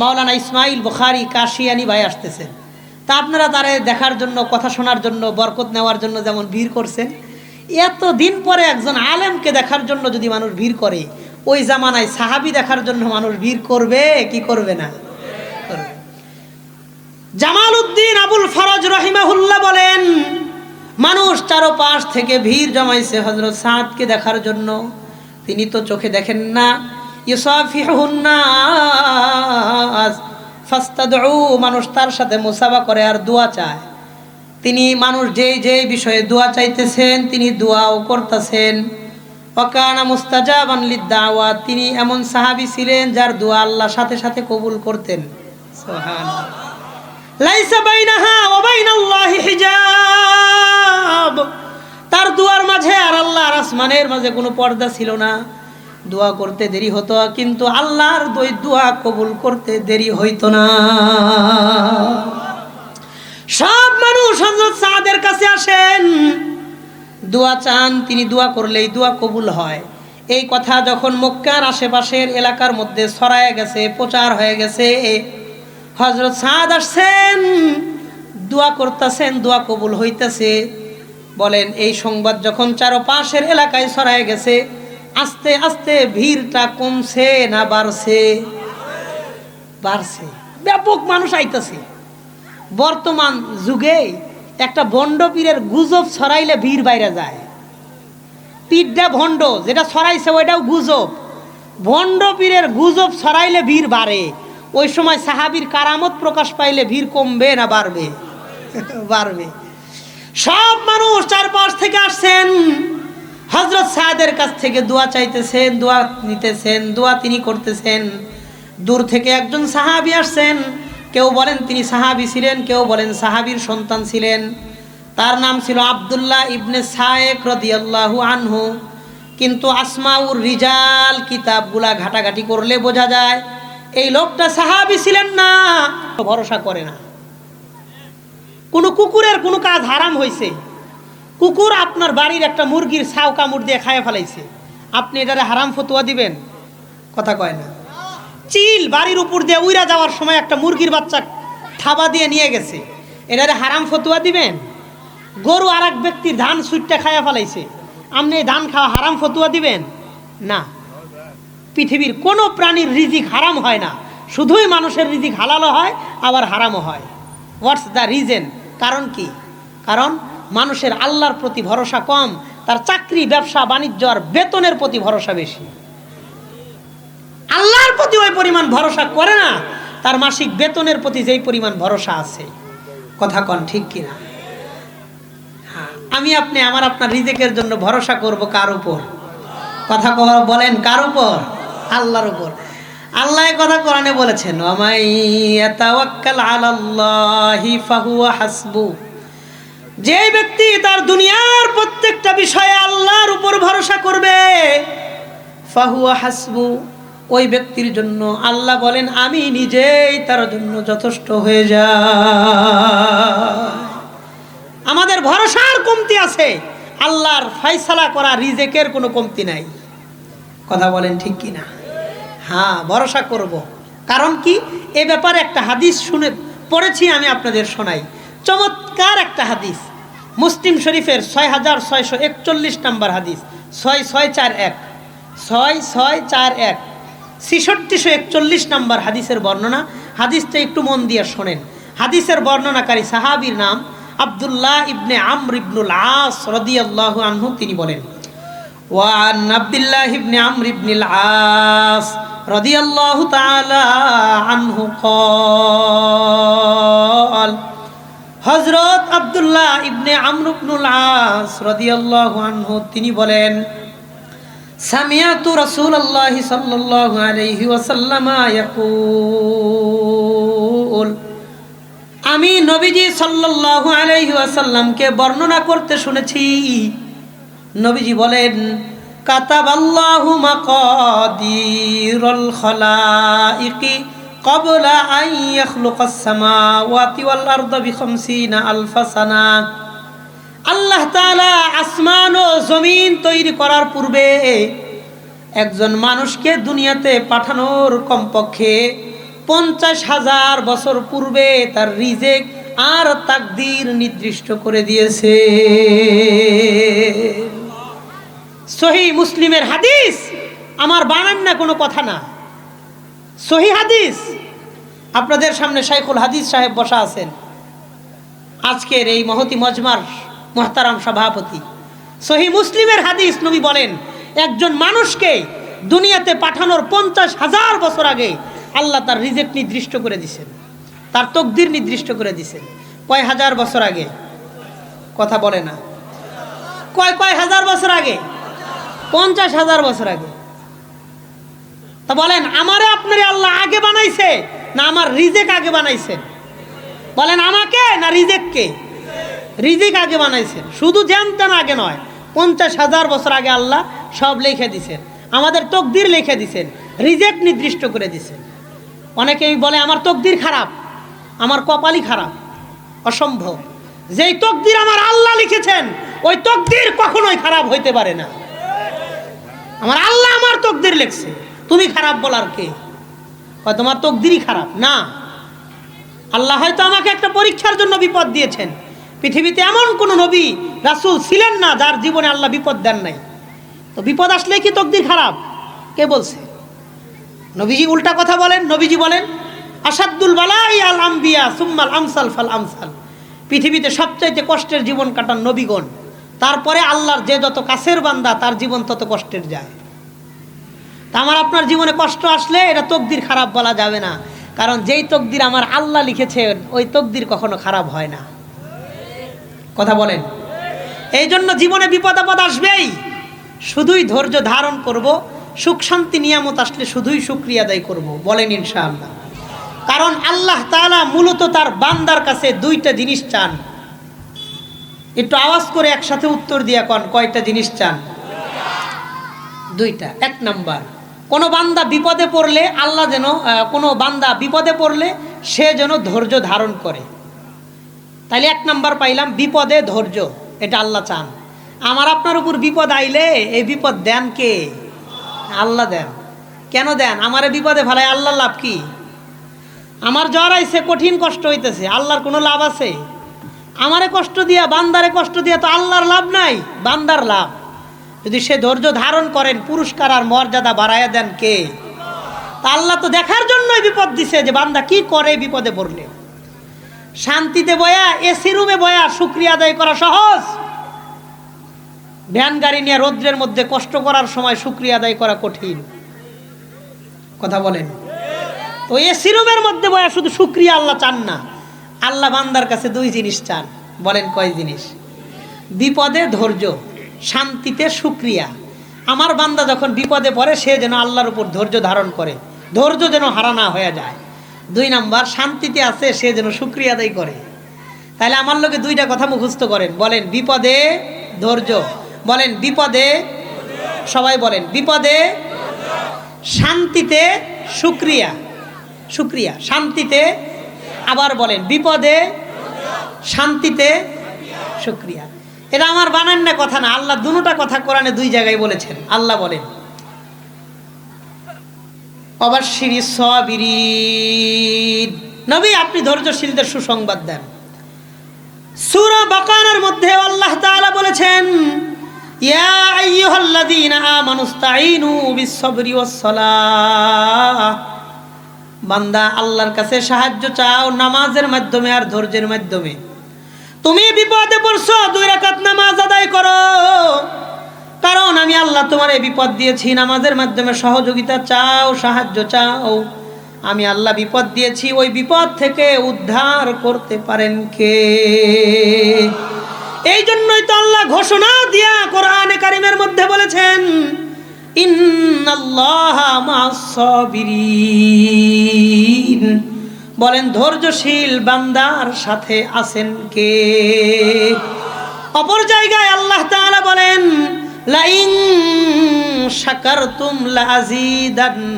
মাওলানা ইসমাইল বুখারী কাশিয়ানি ভাই আসতেছেন, তা আপনারা তারে দেখার জন্য, কথা শোনার জন্য, বরকত নেওয়ার জন্য যেমন ভিড় করছেন, এত দিন পরে একজন আলেমকে দেখার জন্য যদি মানুষ ভিড় করে, ওই জামানায় সাহাবী দেখার জন্য মানুষ ভিড় করবে কি করবে না? করবে। জামাল উদ্দিন আবুল ফরজ রহিমাহুল্লাহ বলেন, মানুষ চারপাশ থেকে ভিড় জমাইছে হযরত সাদকে দেখার জন্য। তিনি তো চোখে দেখেন না। ইউসাফিহুন নাস ফাস্তাদউ, মানুষ তার সাথে মুসাফা করে আর দোয়া চায়। তিনি মানুষ যেই বিষয়ে দোয়া চাইতেছেন তিনি দোয়াও করতেছেন। ওয়াকানা মুস্তাজাবান লিদ-দাওয়াত, তিনি এমন সাহাবী ছিলেন যার দোয়া আল্লাহ সাথে সাথে কবুল করতেন। সুবহানাল্লাহ। লাইসা বাইনাহা ওয়া বাইনাল্লাহি হিজাব, তার দুয়ার মাঝে আর আল্লাহর আসমানের মাঝে কোনো পর্দা ছিল না। দোয়া করতে দেরি হতো, কিন্তু আল্লাহর দোয়া কবুল করতে দেরি হইতো না। সব মানুষ হযরত সাদের কাছে আসেন, দোয়া চান, তিনি দোয়া করলেই দোয়া কবুল হয়। এই কথা যখন মক্কার আশেপাশের এলাকার মধ্যে ছড়ায় গেছে, প্রচার হয়ে গেছে, হযরত সাদ আসছেন, দোয়া করতেছেন, দোয়া কবুল হইতেছে। বলেন, এই সংবাদ যখন চারপাশের এলাকায় ছড়ায় গেছে, আস্তে আস্তে ভিড়টা কমছে না বাড়ছে? বাড়ছে, ব্যাপক মানুষ আইতেছে। বর্তমান যুগে একটা ভণ্ড পীরের গুজব ছড়াইলে ভিড় বাইরে যায়। পীরটা ভণ্ড, যেটা ছড়াইছে ওইটাও গুজব। ভণ্ড পীরের গুজব ছড়াইলে ভিড় বাড়ে। ওই সময় সাহাবীর কারামত প্রকাশ পাইলে ভিড় কমবে না বাড়বে? বাড়বে। সব মানুষ চারপাশ থেকে আসছেন, হযরত সাদের কাছ থেকে দোয়া চাইতেছেন, দোয়া নিতেছেন, দোয়া তিনি করতেছেন। দূর থেকে একজন সাহাবী আসছেন, কেউ বলেন তিনি সাহাবী ছিলেন, কেউ বলেন সাহাবীর সন্তান ছিলেন। তার নাম ছিল আব্দুল্লাহ ইবনে সায়েক রাদিয়াল্লাহু আনহু। কিন্তু আসমাউর রিজাল কিতাবগুলা ঘাটাঘাটি করলে বোঝা যায় এই লোকটা সাহাবী ছিলেন না। ভরসা করে না। কোনো কুকুরের কোনো কাজ হারাম হয়েছে, কুকুর আপনার বাড়ির একটা মুরগির ছাও কামড় দিয়ে খায় ফেলাইছে, আপনি এটারে হারাম ফতোয়া দিবেন? কথা কয় না। চিল বাড়ির উপর দিয়ে উইরা যাওয়ার সময় একটা মুরগির বাচ্চা থাবা দিয়ে নিয়ে গেছে, এটারে হারাম ফতোয়া দিবেন? গরু আর এক ব্যক্তির ধান সুইটটা খায়া ফেলাইছে, আপনি ধান খাওয়া হারাম ফতোয়া দিবেন? না। পৃথিবীর কোনো প্রাণীর রিজিক হারাম হয় না, শুধুই মানুষের রিজিক হালালও হয় আবার হারামও হয়। What's the reason? কারণ কি? কারণ মানুষের আল্লাহর প্রতি ভরসা কম, তার চাকরি, ব্যবসা, বাণিজ্য আর বেতনের প্রতি ভরসা বেশি। আল্লাহর প্রতি ওই পরিমাণ ভরসা করে না, তার মাসিক বেতনের প্রতি যেই পরিমাণ ভরসা আছে। কথা কন ঠিক কিনা? হ্যাঁ, আমি আপনি আমার আপনার রিজিকের জন্য ভরসা করব কার উপর? কথা বলেন, কার উপর? আল্লাহর উপর। আল্লাহ কথা কোরআনে বলেছেন, ওয়ামাই ইয়াতাওয়াক্কাল আলাল্লাহি ফাহুয়া হাসবু। যে ব্যক্তি তার দুনিয়ার প্রত্যেকটা বিষয়ে আল্লাহর উপর ভরসা করবে, ফাহুয়া হাসবু, ওই ব্যক্তির জন্য আল্লাহ বলেন আমি নিজেই তার জন্য যথেষ্ট হয়ে যায়। আমাদের ভরসার কমতি আছে, আল্লাহর ফয়সালা করা রিজিকের কোনো কমতি নাই। কথা বলেন ঠিক কিনা? হ্যাঁ, ভরসা করব। কারণ কি? এ ব্যাপারে একটা হাদিস শুনে পড়েছি, আমি আপনাদের শোনাই। চমৎকার একটা হাদিস, মুসলিম শরীফের 6641 নম্বর হাদিস, 6641 6641 নম্বর হাদিসের বর্ণনা। হাদিসটা একটু মন দিয়ে শোনেন। হাদিসের বর্ণনাকারী সাহাবীর নাম আব্দুল্লাহ ইবনে আমর ইবনুল আস রাদিয়াল্লাহু আনহু। তিনি বলেন, ওয়ান আব্দুল্লাহ ইবনে আমর ইবনুল আস রাদিয়াল্লাহু তাআলা আনহু قال, হযরত আব্দুল্লাহ ইবনে আমর ইবনুল আস রাদিয়াল্লাহু আনহু তিনি বলেন, সামিআতু রাসূলুল্লাহ সাল্লাল্লাহু আলাইহি ওয়াসাল্লাম ইয়াকুল, আমি নবীজি সাল্লাল্লাহু আলাইহি ওয়াসাল্লামকে বর্ণনা করতে শুনেছি। নবীজি বলেন, কাতাবাল্লাহু মাকাদিরুল খালাইকি ক্বাবলা আন ইয়াখলুকাস সামাওয়াতি ওয়াল আরদা বি50 আলফা সানা। আল্লাহ তাআলা আসমান ও জমিন তৈরি করার পূর্বে একজন মানুষকে দুনিয়াতে পাঠানোর কমপক্ষে 50,000 বছর পূর্বে তার রিজিক আর তাকদীর নির্দিষ্ট করে দিয়েছে। সহিহ মুসলিমের হাদিস, আমার বানান না কোনো কথা না, সহিহ হাদিস। আপনাদের সামনে শাইখুল হাদিস সাহেব বসা আছেন, আজকের এই মহতি মজমার মুহতারাম সভাপতি। সহিহ মুসলিমের হাদিস, নবী বলেন একজন মানুষকে দুনিয়াতে পাঠানোর 50,000 বছর আগে আল্লাহ তার রিজিক নির্দিষ্ট করে দিয়েছেন, তার তকদির নির্দিষ্ট করে দিয়েছেন। কয় হাজার বছর আগে? কথা বলে না, কয় হাজার বছর আগে? 50,000 বছর আগে। তা বলেন, আমারে আপনারে আল্লাহ আগে বানাইছে না আমার রিজিক আগে বানাইছেন? বলেন, আমাকে না রিজিককে? রিজিক আগে বানাইছেন। শুধু জানতেন আগে নয়, 50,000 বছর আগে আল্লাহ সব লিখে দিছেন, আমাদের তকদির লিখে দিছেন, রিজিক নির্দিষ্ট করে দিছেন। অনেকেই বলে আমার তকদির খারাপ, আমার কপালই খারাপ। অসম্ভব। যেই তকদির আমার আল্লাহ লিখেছেন ওই তকদির কখনোই খারাপ হইতে পারে না। আমার আল্লাহ আমার তকদির লিখছে, তুমি খারাপ বলার কে? তোমার তকদিরই খারাপ না। আল্লাহ হয়তো আমাকে একটা পরীক্ষার জন্য বিপদ দিয়েছেন। পৃথিবীতে এমন কোন নবী রাসূল ছিলেন না যার জীবনে আল্লাহ বিপদ দেন নাই। তো বিপদ আসলে কি তকদির খারাপ? কে বলছে? নবীজি উল্টা কথা বলেন। নবীজি বলেন, আসাদুল বালাই আল আম্বিয়া সুম্মাল আমসাল ফাল আমসাল। পৃথিবীতে সবচাইতে কষ্টের জীবন কাটান নবীগণ, তারপরে আল্লাহর যে যত কাছের বান্দা তার জীবন তত কষ্টের যায়। তা আমার আপনার জীবনে কষ্ট আসলে এটা তকদির খারাপ বলা যাবে না, কারণ যেই তকদির আমার আল্লাহ লিখেছেন ওই তকদির কখনো খারাপ হয় না। কথা বলেন। এই জন্য জীবনে বিপদ আপদ আসবেই, শুধুই ধৈর্য ধারণ করব, সুখ শান্তি নিয়ামত আসলে শুধুই শুকরিয়া আদায় করব। বলেন ইনশাআল্লাহ। কারণ আল্লাহ তাআলা মূলত তার বান্দার কাছে দুইটা জিনিস চান। একটু আওয়াজ করে একসাথে উত্তর দিয়া কোন, কয়টা জিনিস চান? দুইটা। এক নাম্বার, কোনো বান্দা বিপদে পড়লে আল্লাহ যেন, কোনো বান্দা বিপদে পড়লে সে যেন ধৈর্য ধারণ করে। তাইলে এক নাম্বার পাইলাম, বিপদে ধৈর্য, এটা আল্লাহ চান। আমার আপনার উপর বিপদ আইলে এই বিপদ দেন কে? আল্লাহ দেন। কেন দেন? আমারে বিপদে ফেলায় আল্লাহর লাভ কি? আমার জ্বর আইছে, কঠিন কষ্ট হইতেছে, আল্লাহর কোনো লাভ আছে? আমারে কষ্ট দিয়া, বান্দারে কষ্ট দিয়া তো আল্লাহর লাভ নাই, বান্দার লাভ। যদি সে ধৈর্য ধারণ করেন, পুরস্কার আর মর্যাদা বাড়াইয়া দেন কে? তা আল্লাহ তো দেখার জন্যই বিপদ দিছে যে বান্দা কি করে বিপদে পড়লে। শান্তিতে বয়া এসি রুমে বয়া শুকরিয়া আদায় করা সহজ, ভ্যান গাড়ি নিয়ে রৌদ্রের মধ্যে কষ্ট করার সময় শুকরিয়া আদায় করা কঠিন। কথা বলেন। তো এসি রুমের মধ্যে বয়া শুধু শুকরিয়া আল্লাহ চান না, আল্লাহ বান্দার কাছে দুই জিনিস চান। বলেন কয় জিনিস? বিপদে ধৈর্য, শান্তিতে শুকরিয়া। আমার বান্দা যখন বিপদে পড়ে সে যেন আল্লাহর উপর ধৈর্য ধারণ করে, ধৈর্য যেন হারা না হয়ে যায়। 2 নাম্বার, শান্তিতে আছে সে যেন শুকরিয়া আদায় করে। তাহলে আমার লোকে 2টা কথা মুখস্থ করেন। বলেন বিপদে ধৈর্য, বলেন বিপদে, সবাই বলেন বিপদে, শান্তিতে শুকরিয়া, শুকরিয়া শান্তিতে, আবার বলেন বিপদে শান্তিতে শুকরিয়া। এটা আমার বানান না কথা না, আল্লাহ দুটোটা কথা কোরআনে 2 জায়গায় বলেছেন। আল্লাহ বলেন অবাশশিরিস সাবিরিন, নবী আপনি ধৈর্যশীলদের সুসংবাদ দেন। সূরা বাকারার মধ্যে আল্লাহ তাআলা বলেছেন ইয়া আইয়ুহাল্লাযীনা আমানুস্তাঈনু বিস-সাবরি ওয়াস-সালাহ, বান্দা আল্লাহর কাছে সাহায্য চাও নামাজের মাধ্যমে আর ধৈর্যের মাধ্যমে। তুমি বিপদে পড়ছো, 2 রাকাত নামাজ আদায় করো, কারণ আমি আল্লাহ তোমার এই বিপদ দিয়েছি। নামাজের মাধ্যমে সহযোগিতা চাও, সাহায্য চাও, আমি আল্লাহ বিপদ দিয়েছি, ওই বিপদ থেকে উদ্ধার করতে পারেন কে? এই জন্যই তো আল্লাহ ঘোষণা দিয়া কোরআনে কারিমের মধ্যে বলেছেন ইন্নাল্লাহা মা'আস-সাবিরিন, বলেন ধৈর্যশীল বান্দার সাথে আছেন কে? অপর জায়গায় আল্লাহ তাআলা বলেন লাইন শাকারতুম লাযীদান্নাকুম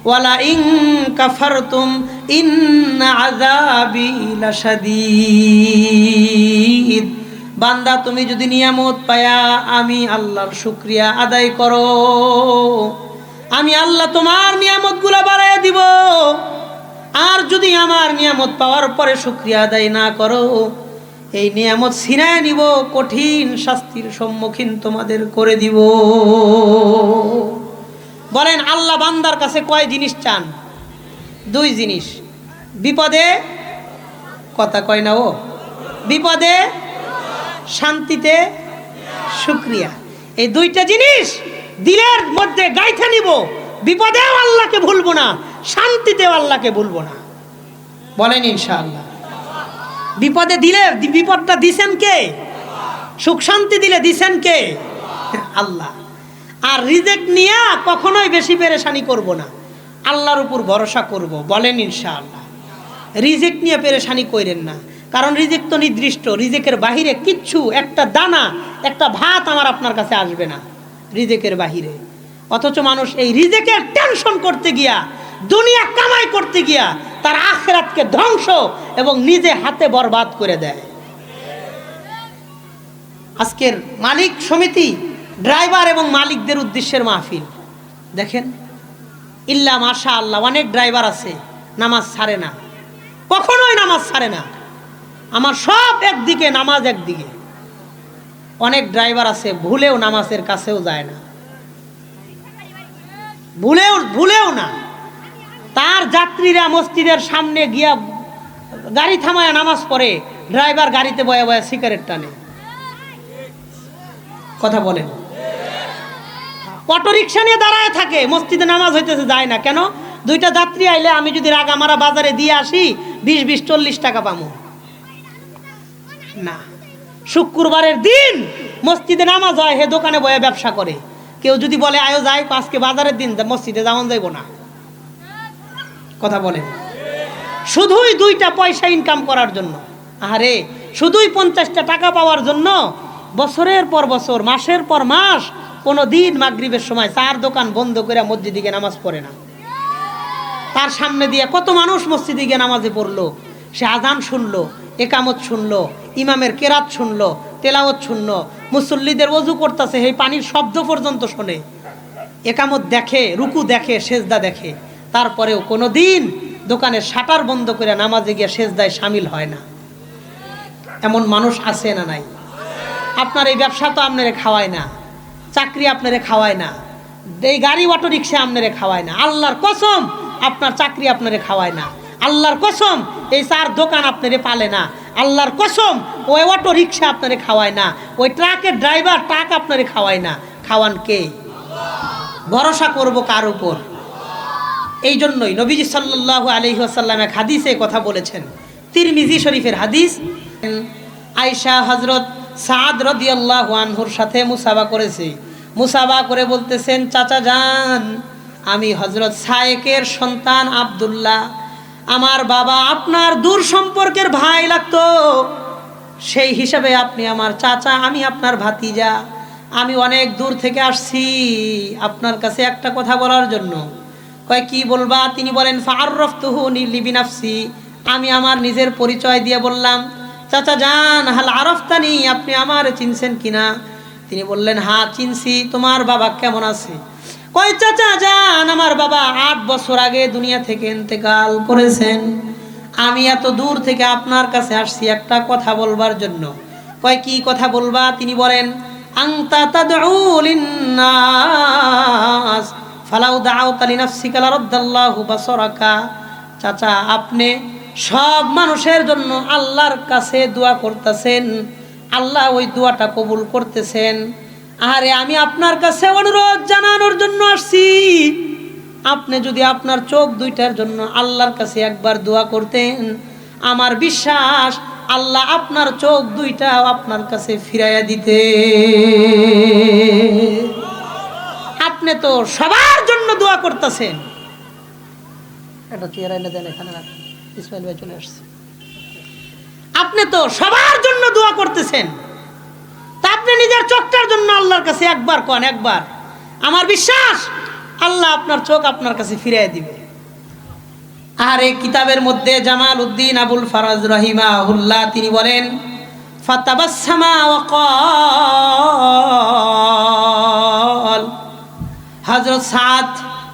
ওয়া লাইন কাফারতুম ইন্না আযাবি লাশাদীদ। বান্দা তুমি যদি নিয়ামত পায়া আমি আল্লাহর শুকরিয়া আদায় করো, আমি আল্লাহ তোমার নিয়ামতগুলো বাড়ায় দিব। আর যদি আমার নিয়ামত পাওয়ার পরে শুকরিয়া আদায় না করো, এই নিয়ামত ছিনায় নিব, কঠিন শাস্তির সম্মুখীন তোমাদের করে দিব। বলেন আল্লাহ বান্দার কাছে কয় জিনিস চান? 2 জিনিস। বিপদে, কথা কয় না ও, বিপদে শান্তিতে শুকরিয়া। এই 2টা জিনিস দিলের মধ্যে গাইথা নিব, বিপদেও আল্লাহকে ভুলবো না, শান্তিতেও আল্লাহকে ভুলবো না। বলেন ইনশাআল্লাহ। বিপদে দিলে বিপদটা দিছেন কে? সুখ শান্তি দিলে দিছেন কে? আল্লাহ। আর রিজেক্ট নিয়ে কখনোই বেশি পেরেশানি করব না, আল্লাহর উপর ভরসা করব। বলেন ইনশাআল্লাহ। রিজেক্ট নিয়ে পেরেশানি করেন না, কারণ রিজেক্ট তো নির্দিষ্ট, রিজেকের বাহিরে কিচ্ছু, একটা দানা, একটা ভাত আমার আপনার কাছে আসবে না রিজেকের বাহিরে। অথচ মানুষ এই রিজেকের টেনশন করতে গিয়া, দুনিয়া কামাই করতে গিয়া তার আখিরাতকে ধ্বংস এবং নিজে হাতে বরবাদ করে দেয়। আজকের মালিক সমিতি, ড্রাইভার এবং মালিকদের উদ্দেশ্যের মাহফিল দেখেন, ইল্লা মাশাআল্লাহ, অনেক ড্রাইভার আছে নামাজ ছাড়ে না, কখনোই নামাজ ছাড়ে না। আমার সব একদিকে, নামাজ একদিকে। অনেক ড্রাইভার আছে ভুলেও নামাজের কাছেও যায় না, ভুলেও না। তার যাত্রীরা মসজিদের সামনে গিয়া গাড়ি থামায় নামাজ পড়ে, ড্রাইভার গাড়িতে বয়ে বয়ে সিগারেট টানে। কথা বলেন। অটো রিক্সা নিয়ে দাঁড়ায় থাকে, মসজিদে নামাজ হইতেছে যায় না কেন? 2টা যাত্রী আইলে আমি যদি রাগামারা বাজারে দিয়ে আসি 20-40 টাকা পাবো না। শুক্রবারের দিন মসজিদে নামাজ হয়, হে দোকানে বয়ে ব্যবসা করে। কেউ যদি বলে আয়ো যাই, আজকে বাজারের দিন মসজিদে যাওয়া যাইব না। কথা বলেন। শুধুই 2টা পয়সা ইনকাম করার জন্য, আরে শুধুই 50টা টাকা পাওয়ার জন্য বছরের পর বছর, মাসের পর মাস কোনো দিন মাগরিবের সময় 4 দোকান বন্ধ করে মসজিদে গিয়ে নামাজ পড়ে না। তার সামনে দিয়ে কত মানুষ মসজিদে গিয়ে নামাজে পড়লো, সে আজান শুনলো, একামত শুনলো, ইমামের কেরাত শুনলো, তেলাওয়াত শুনলো, মুসল্লিদের ওযু করতেছে, এই পানির শব্দ পর্যন্ত শোনে, একামত দেখে, রুকু দেখে, সেজদা দেখে। তারপরেও কোনো দিন দোকানের শাটার বন্ধ করে নামাজে গিয়ে সেজদায় শামিল হয় না। এমন মানুষ আছে না নাই? আপনার এই ব্যবসা তো আপনারে খাওয়ায় না, চাকরি আপনারে খাওয়ায় না, এই গাড়ি অটো রিক্সা আপনারে খাওয়ায় না, আল্লাহর কসম আপনার চাকরি আপনারে খাওয়ায় না, আল্লাহর কসম এই চার দোকান আপনারে পালে না, আল্লাহর কসম ওই অটো রিক্সা আপনারে খাওয়ায় না, ওই ট্রাকের ড্রাইভার ট্রাক আপনারে খাওয়ায় না, খাওয়ান কে? ভরসা করব কার উপর? এই জন্যই নবীজি সাল্লাল্লাহু আলাইহি ওয়াসাল্লাম এক হাদিসে কথা বলেছেন, তিরমিজি শরীফের হাদিস। আয়েশা হযরত সাদ রাদিয়াল্লাহু আনহুর সাথে মুসাবা করেছে, মুসাবা করে বলতেছেন, চাচা যান, আমি হযরত সায়েকের সন্তান আব্দুল্লাহ, আমার বাবা আপনার দূর সম্পর্কের ভাই লাগতো, সেই হিসাবে আপনি আমার চাচা, আমি আপনার ভাতিজা, আমি অনেক দূর থেকে আসছি আপনার কাছে একটা কথা বলার জন্য। কয় কি বলবা? তিনি বলেন ফাআররাফতুহু লিবিনাফসি, আমি আমার নিজের পরিচয় দিয়ে বললাম, চাচা যান হাল আরাফতানি, আপনি আমার চিনছেন কিনা? তিনি বললেন হ্যাঁ চিনছি, তোমার বাবা কেমন আছে? কয় চাচা যান আমার বাবা 8 বছর আগে দুনিয়া থেকে ইন্তেকাল করেছেন, আমি এত দূর থেকে আপনার কাছে আসছি একটা কথা বলবার জন্য। কয় কি কথা বলবা? তিনি বলেন আনতা তাদউ লিন্নাস ফালাউ দাউতা লিনাফসিকা লারাদ্দাল্লাহু বাসারাকা, চাচা আপনি সব মানুষের জন্য আল্লাহর কাছে দোয়া করতেছেন, আল্লাহ ওই দোয়াটা কবুল করতেছেন, আরে আমি আপনার কাছে অনুরোধ জানানোর জন্য আসছি, আপনি যদি আপনার চোখ দুইটার জন্য আল্লাহর কাছে একবার দোয়া করতেন, আমার বিশ্বাস আল্লাহ আপনার চোখ দুইটাও আপনার কাছে ফিরাইয়া দিতে। আপনি তো সবার জন্য দোয়া করতেছেন। এটা চেয়ার এনে দেন, এখানে রাখেন, ইসমাইল ভাই চলে আসছে। আপনি তো সবার জন্য দোয়া করতেছেন, তা আপনি নিজের চোখটার জন্য আল্লাহর কাছে একবার কোন, একবার, আমার বিশ্বাস আল্লাহ আপনার চোখ আপনার কাছে ফিরিয়ে দিবে। আর এই কিতাবের মধ্যে জামাল উদ্দিন আবুল ফারাজ রাহিমাহুল্লাহ তিনি বলেন ফাতাবাসসামা ওয়া ক্বাল, হযরত সাদ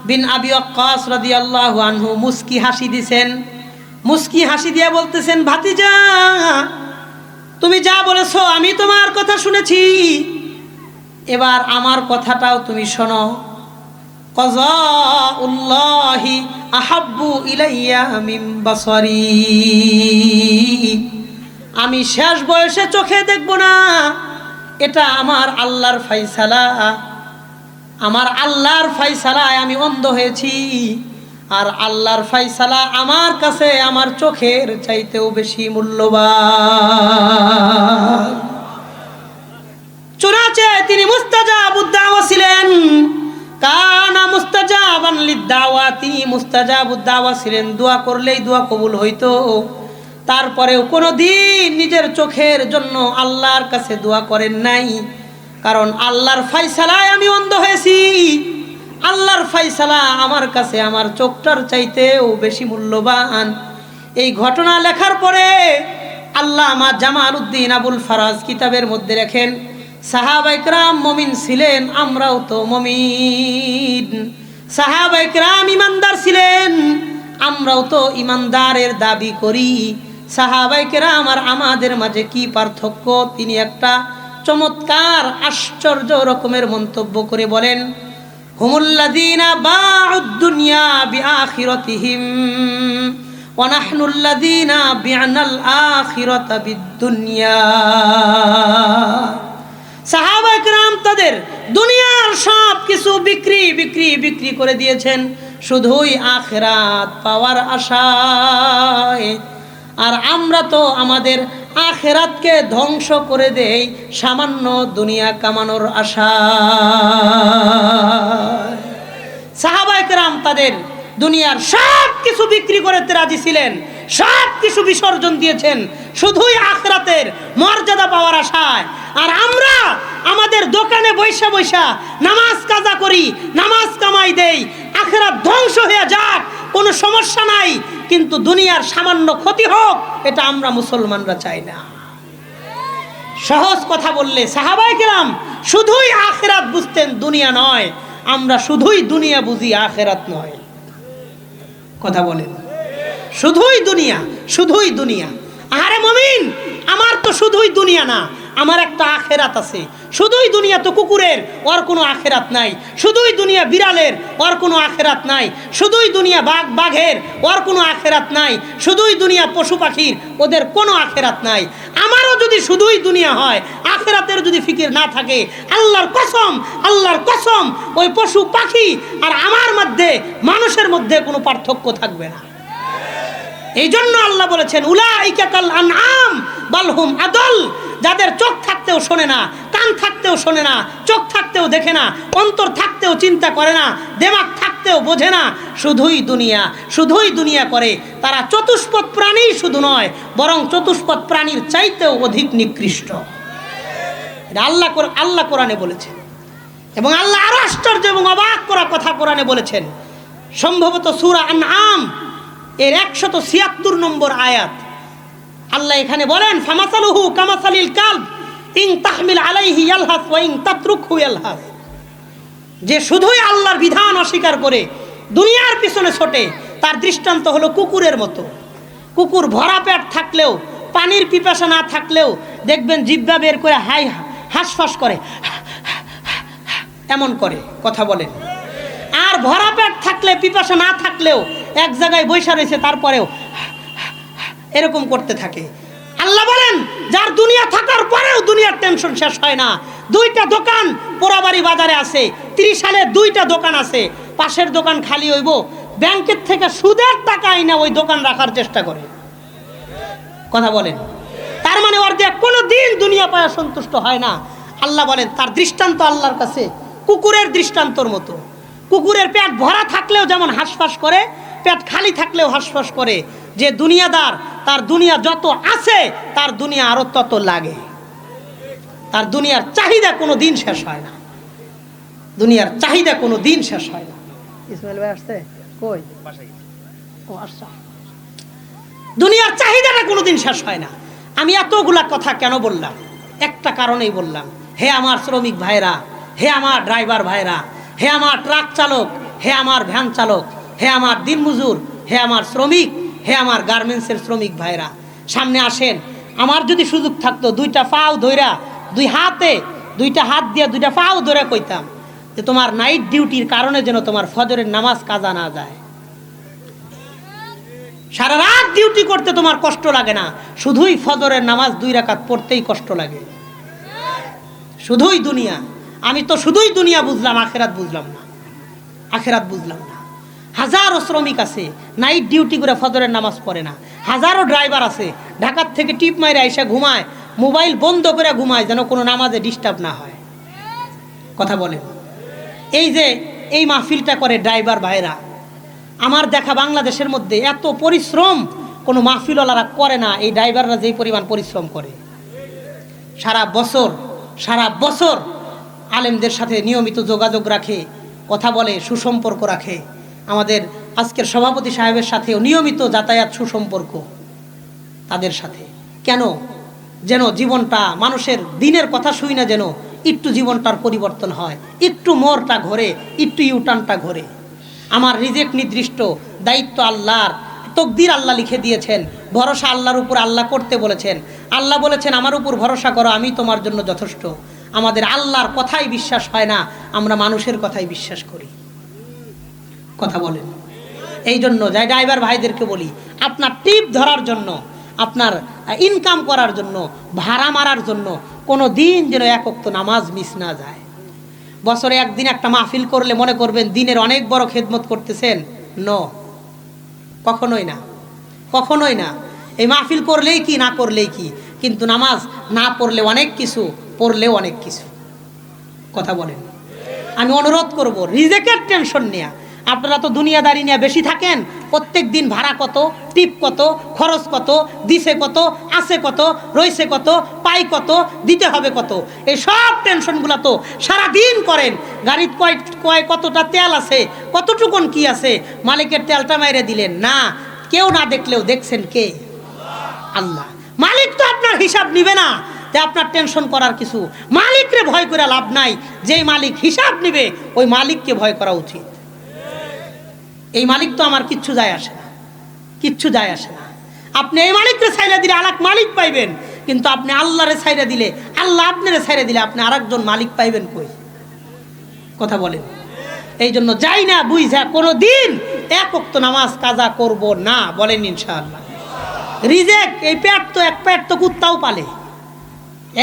বিন আবি ওয়াক্কাস রাদিয়াল্লাহু আনহু মুস্কি হাসি দিছেন, মুস্কি হাসি দিয়ে বলতেছেন, ভাতিজা তুমি যা বলেছো আমি তোমার কথা শুনেছি, এবার আমার কথাটাও তুমি শোনো। কাযাউল্লাহি আহাব্বু ইলাইয়া মিন বাসারি, আমি শেষ বয়সে চোখে দেখব না, এটা আমার আল্লাহর ফয়সালা, আমার আল্লাহর ফয়সালায় আমি অন্ধ হয়েছি, আর আল্লাহর ফয়সালা আমার কাছে আমার চোখের চাইতেও বেশি মূল্যবান। চুনাচে তিনি মুস্তাজাবুদ দাওয়া ছিলেন, কানা মুস্তাজাবান লিদ-দাওয়া, তিনি মুস্তাজাবুদ দাওয়া ছিলেন, দোয়া করলেই দোয়া কবুল হইতো। তারপরেও কোনোদিন নিজের চোখের জন্য আল্লাহর কাছে দোয়া করেন নাই, কারণ আল্লাহর ফয়সালায় আমি অন্ধ হয়েছি, আল্লাহর ফয়সালা আমার কাছে আমার চোখটার চাইতেও বেশি মূল্যবান। এই ঘটনা লেখার পরে আল্লামা জামাল উদ্দিন আবুল ফারাজ কিতাবের মধ্যে লেখেন, সাহাবায়ে কেরাম মুমিন ছিলেন, আমরাও তো মুমিন, সাহাবায়ে কেরাম ইমানদার ছিলেন, আমরাও তো ইমানদারের দাবি করি। সাহাবায়ে কেরাম আর আমাদের মাঝে কি পার্থক্য? তিনি একটা চমৎকার আশ্চর্য রকমের মন্তব্য করে বলেন, হুমুল্লাযীনা বাউদ দুনিয়া বিআখিরাতিহিম ওয়া নাহনুল্লাযীনা বি'নাল আখিরাতা বিদ-দুনিয়া। সাহাবায়ে কেরাম তাদের দুনিয়ার সব কিছু বিক্রি করে দিয়েছেন শুধুই আখিরাত পাওয়ার আশায়, আর আমরা তো আমাদের আখিরাতকে ধ্বংস করে দেই সামান্য দুনিয়া কামানোর আশায়। সাহাবায়ে কেরাম তাদের দুনিয়ার সব কিছু বিক্রি করতে রাজি ছিলেন, সব কিছু বিসর্জন দিয়েছেন শুধুই আখিরাতের মর্যাদা পাওয়ার আশায়। আর আমরা আমাদের দোকানে বৈশা বৈশা নামাজ কাজা করি, নামাজ কামাই দেই, আখিরাত ধ্বংস হয়ে যাক কোনো সমস্যা নাই, কিন্তু দুনিয়ার সামান্য ক্ষতি হোক এটা আমরা মুসলমানরা চাই না। সহজ কথা বললে সাহাবায়ে কেরাম শুধুই আখিরাত বুঝতেন, দুনিয়া নয়। আমরা শুধুই দুনিয়া বুঝি, আখিরাত নয়। কথা বলেন, শুধুই দুনিয়া, শুধুই দুনিয়া। আরে মুমিন, আমার তো শুধুই দুনিয়া না, আমার একটা আখেরাত আছে। শুধুই দুনিয়া তো কুকুরের, ওর কোনো আখেরাত নাই। শুধুই দুনিয়া বিড়ালের, ওর কোনো আখেরাত নাই। শুধুই দুনিয়া বাঘের, ওর কোনো আখেরাত নাই। শুধুই দুনিয়া পশু পাখির, ওদের কোনো আখেরাত নাই। আমারও যদি শুধুই দুনিয়া হয়, আখেরাতের যদি ফিকির না থাকে, আল্লাহর কসম ওই পশু পাখি আর আমার মধ্যে, মানুষের মধ্যে কোনো পার্থক্য থাকবে না। এই জন্য আল্লাহ বলেছেন উলাইকা কাল আনআম বাল হুম আদল। যাদের চোখ থাকতেও শোনে না, কান থাকতেও শোনে না, চোখ থাকতেও দেখে না, অন্তর থাকতেও চিন্তা করে না, দিমাগ থাকতেও বোঝে না, শুধুই দুনিয়া করে, তারা চতুষ্পদ প্রাণী শুধু নয়, বরং চতুষ্পদ প্রাণীর চাইতেও অধিক নিকৃষ্ট। এটা আল্লাহ কোরআনে বলেছেন। এবং আল্লাহ আরো আশ্চর্য এবং অবাক করা কথা কোরআনে বলেছেন, সম্ভবত সূরা আনআম এর 176 নম্বর আয়াত। আল্লাহ এখানে বলেন ফামাসালুহু কামাসালিল কালব ইন তাহমিল আলাইহি ইয়ালহাস ওয়া ইন তাতরুকহু ইয়ালহাস। যে শুধুই আল্লাহর বিধান অস্বীকার করে দুনিয়ার পিছনে ছোটে, তার দৃষ্টান্ত হলো কুকুরের মতো। কুকুর ভরা পেট থাকলেও, পানির পিপাসা না থাকলেও দেখবেন জিহ্বা বের করে হাঁসফাঁস করে, এমন করে কথা বলেন। আর ভরা পেট থাকলে, পিপাসা না থাকলেও এক জায়গায় বসে রয়েছে, তারপরেও এরকম করতে থাকে। আল্লাহ বলেন যার দুনিয়া থাকার পরেও দুনিয়ার টেনশন শেষ হয় না। 2টা দোকান পোড়াবাড়ি বাজারে আছে, 30 সালে 2টা দোকান আছে, পাশের দোকান খালি হইব, ব্যাংকের থেকে সুদের টাকা আইনা ওই দোকান রাখার চেষ্টা করে। কথা বলেন। তার মানে ওর যে কোনো দিন দুনিয়া পায়া সন্তুষ্ট হয় না। আল্লাহ বলেন তার দৃষ্টান্ত আল্লাহর কাছে কুকুরের দৃষ্টান্তর মতো। কুকুরের পেট ভরা থাকলেও যেমন হাঁসফাঁস করে, পেট খালি থাকলেও হাঁসফাঁস করে। যে দুনিয়াদার, তার দুনিয়া যত আছে, তার দুনিয়া আরো তত লাগে। তার দুনিয়ার চাহিদা কোনো দিন শেষ হয় না। দুনিয়ার চাহিদা কোনো দিন শেষ হয় না। ইসমাইল ভাই আসছে কই? ও আচ্ছা। দুনিয়ার চাহিদাটা কোনো দিন শেষ হয় না। আমি এতগুলা কথা কেন বললাম? একটা কারণেই বললাম। হে আমার শ্রমিক ভাইরা, হে আমার ড্রাইভার ভাইরা, হে আমার ট্রাক চালক, হে আমার ভ্যান চালক, হে আমার দিনমজুর, হে আমার শ্রমিক, হে আমার গার্মেন্টসের শ্রমিক ভাইরা, সামনে আসেন। আমার যদি সুযোগ থাকতো 2টা পাও ধইরা, 2 হাত দিয়ে 2টা পাও ধরে কইতাম যে তোমার নাইট ডিউটির কারণে যেন তোমার ফজরের নামাজ কাজা না যায়। সারা রাত ডিউটি করতে তোমার কষ্ট লাগে না, শুধুই ফজরের নামাজ 2 রাকাত পড়তেই কষ্ট লাগে। শুধুই দুনিয়া। আমি তো শুধুই দুনিয়া বুঝলাম, আখেরাত বুঝলাম না। হাজারো শ্রমিক আছে নাইট ডিউটি করে ফজরের নামাজ পড়ে না। হাজারো ড্রাইভার আছে ঢাকার থেকে টিপ মাইরে এসে ঘুমায়, মোবাইল বন্ধ করে ঘুমায় যেন কোনো নামাজে ডিস্টার্ব না হয়। কথা বলেন। এই যে এই মাহফিলটা করে ড্রাইভার ভাইরা, আমার দেখা বাংলাদেশের মধ্যে এত পরিশ্রম কোনো মাহফিলওয়ালারা করে না। এই ড্রাইভাররা যেই পরিমাণ পরিশ্রম করে, সারা বছর আলেমদের সাথে নিয়মিত যোগাযোগ রাখে, কথা বলে, সুসম্পর্ক রাখে। আমাদের আজকের সভাপতি সাহেবের সাথেও নিয়মিত যাতায়াত, সুসম্পর্ক তাদের সাথে। কেন? যেন জীবনটা, মানুষের দিনের কথা শুই না, যেন একটু জীবনটার পরিবর্তন হয়, একটু মোড়টা ঘোরে, একটু ইউটার্নটা ঘোরে। আমার রিজেক্ট নির্দিষ্ট, দায়িত্ব আল্লাহর, তকদির আল্লাহ লিখে দিয়েছেন, ভরসা আল্লাহর উপর আল্লাহ করতে বলেছেন। আল্লাহ বলেছেন আমার উপর ভরসা করো, আমি তোমার জন্য যথেষ্ট। আমাদের আল্লাহর কথাই বিশ্বাস হয় না, আমরা মানুষের কথাই বিশ্বাস করি। কথা বলেন। এই জন্য যাই ড্রাইভার ভাইদেরকে বলি, আপনার টিপ ধরার জন্য, আপনার ইনকাম করার জন্য, ভাড়া মারার জন্য কোনো দিন যেন 1 ওয়াক্ত নামাজ মিস না যায়। বছরে একদিন একটা মাহফিল করলে মনে করবেন দিনের অনেক বড় খেদমত করতেছেন। কখনোই না। এই মাহফিল করলেই কি, না করলেই কি, কিন্তু নামাজ না পড়লে অনেক কিছু, পড়লেও অনেক কিছু। কথা বলেন। আমি অনুরোধ করব, রিজেকের টেনশন নেয়া। আপনারা তো দুনিয়াদারি নিয়ে বেশি থাকেন, প্রত্যেক দিন ভাড়া কত, টিপ কত, খরচ কত, দিছে কত, আছে কত, রইছে কত, পাই কত, দিতে হবে কত, এই সব টেনশনগুলো তো সারাদিন করেন। গাড়ির কতটা তেল আছে, কতটুকুন কি আছে, মালিকের তেলটা মাইরে দিলেন না, কেউ না দেখলেও দেখছেন কে? আল্লাহ। মালিক তো আপনার হিসাব নিবে না, যে আপনার টেনশন করার কিছু। মালিকরে ভয় করে লাভ নাই, যেই মালিক হিসাব নিবে ওই মালিককে ভয় করা উচিত। এই মালিক তো আমার কিচ্ছু যায় আসে না। আপনি এই মালিকরে ছাইরা দিলে আলাক মালিক পাইবেন, কিন্তু আপনি আল্লাহরে ছাইরা দিলে আল্লাহ আপনারে ছেড়ে দিলে আপনি আরেকজন মালিক পাইবেন কই? কথা বলেন। এই জন্য যাই না বুঝা কোনো দিন এক ওয়াক্ত নামাজ কাজা করব না, বলেন ইনশাআল্লাহ। রিজেক, এই পেট তো এক পেট তো কুত্তাও পালে,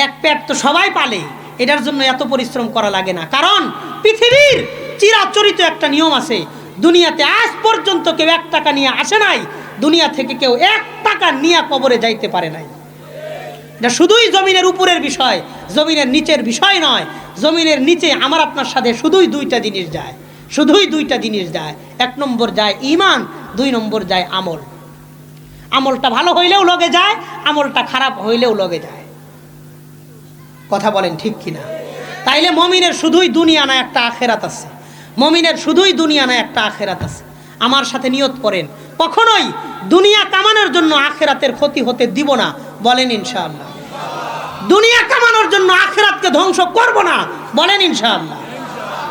এক পেট তো সবাই পালে, এটার জন্য এত পরিশ্রম করা লাগে না। কারণ পৃথিবীর চিরাচরিত একটা নিয়ম আছে, দুনিয়াতে আজ পর্যন্ত কেউ 1 টাকা নিয়ে আসে নাই, দুনিয়া থেকে কেউ 1 টাকা নিয়ে কবরে যাইতে পারে নাই। এটা শুধুই জমিনের উপরের বিষয়, জমিনের নিচের বিষয় নয়। জমিনের নিচে আমার আপনার সাথে শুধুই 2টা জিনিস যায়, শুধুই 2টা জিনিস যায়। 1 নম্বর যায় ঈমান, 2 নম্বর যায় আমল। আমলটা ভালো হইলেও লগে যায়, আমলটা খারাপ হইলেও লগে যায়। কথা বলেন ঠিক কিনা? তাইলে মমিনের শুধুই দুনিয়া না একটা আখেরাত আছে, মমিনের শুধুই দুনিয়া না একটা আখেরাত আছে। আমার সাথে নিয়ত করেন, কখনোই দুনিয়া কামানোর জন্য আখেরাতের ক্ষতি হতে দিব না, বলেন ইনশাআল্লাহ। দুনিয়া কামানোর জন্য আখেরাতকে ধ্বংস করব না, বলেন ইনশাআল্লাহ,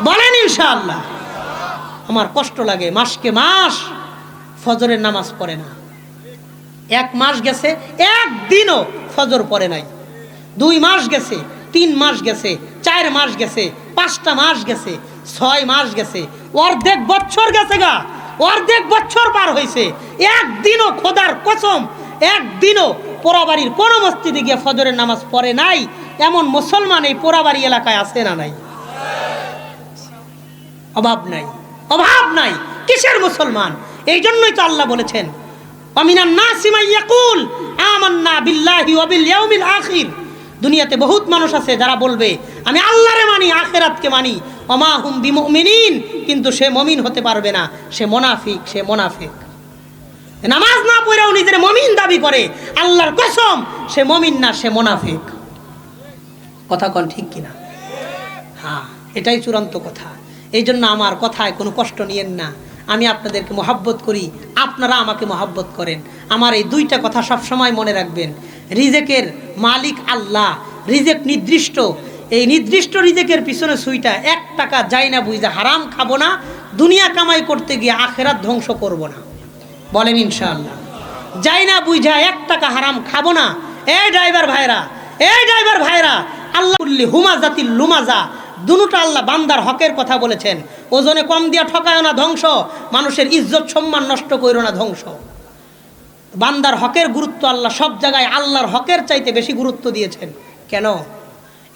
বলেন ইনশাআল্লাহ। আমার কষ্ট লাগে, মাসকে মাস ফজরের নামাজ পড়ে না। 1 মাস গেছে, একদিনও ফজর পড়ে নাই। 2 মাস গেছে, 3 মাস গেছে, 4 মাস গেছে, 5টা মাস গেছে, 6 মাস গেছে, অর্ধেক বছর গেছে গা, অর্ধেক বছর পার হয়েছে, একদিনও খোদার কসম একদিনও পোড়াবাড়ির কোনো মসজিদে গিয়ে ফজরের নামাজ পড়ে নাই। এমন মুসলমান এই পোড়াবাড়ি এলাকায় আছে না নাই? অভাব নাই, অভাব নাই। কিসের মুসলমান? এই জন্যই তো আল্লাহ বলেছেন আমিনান নাসি মান ইয়াকুল আমান্না বিল্লাহি ওয়া বিল ইয়াউমিল আখির। দুনিয়াতে বহুত মানুষ আছে যারা বলবে আমি আল্লাহরে মানি, আখিরাতকে মানি, ওমা হুম বিমুমিনিন, কিন্তু সে মুমিন হতে পারবে না, সে মুনাফিক, সে মুনাফিক। নামাজ না পড়েও নিজের মুমিন দাবি করে, আল্লাহর কসম সে মুমিন না, সে মুনাফিক। কথা কোন ঠিক কিনা? হ্যাঁ, এটাই চূড়ান্ত কথা। এই জন্য আমার কথায় কোনো কষ্ট নিয়েন না। আমি আপনাদেরকে মহাব্বত করি, আপনারা আমাকে মহাব্বত করেন। আমার এই 2টা কথা সব সময় মনে রাখবেন। রিজেকের মালিক আল্লাহ, রিজেক নির্দিষ্ট। এই নির্দিষ্ট রিজেকের পিছনে সুইটা 1 টাকা যাই না বুঝা হারাম খাবো না, দুনিয়া কামাই করতে গিয়ে আখেরাত ধ্বংস করব না, বলেন ইনশাআল্লাহ। যাই না বুঝা 1 টাকা হারাম খাবো না। এই ড্রাইভার ভাইরা, এই ড্রাইভার ভাইরা, আল্লাহ হুমাজাতিল লুমাজা, দুটোটা আল্লাহ বান্দার হকের কথা বলেছেন। ওজনে কম দিয়া ঠকায় না, ধ্বংস। মানুষের ইজ্জত সম্মান নষ্ট করো না, ধ্বংস। বান্দার হকের গুরুত্ব আল্লাহ সব জায়গায় আল্লাহর হকের চাইতে বেশি গুরুত্ব দিয়েছেন। কেন?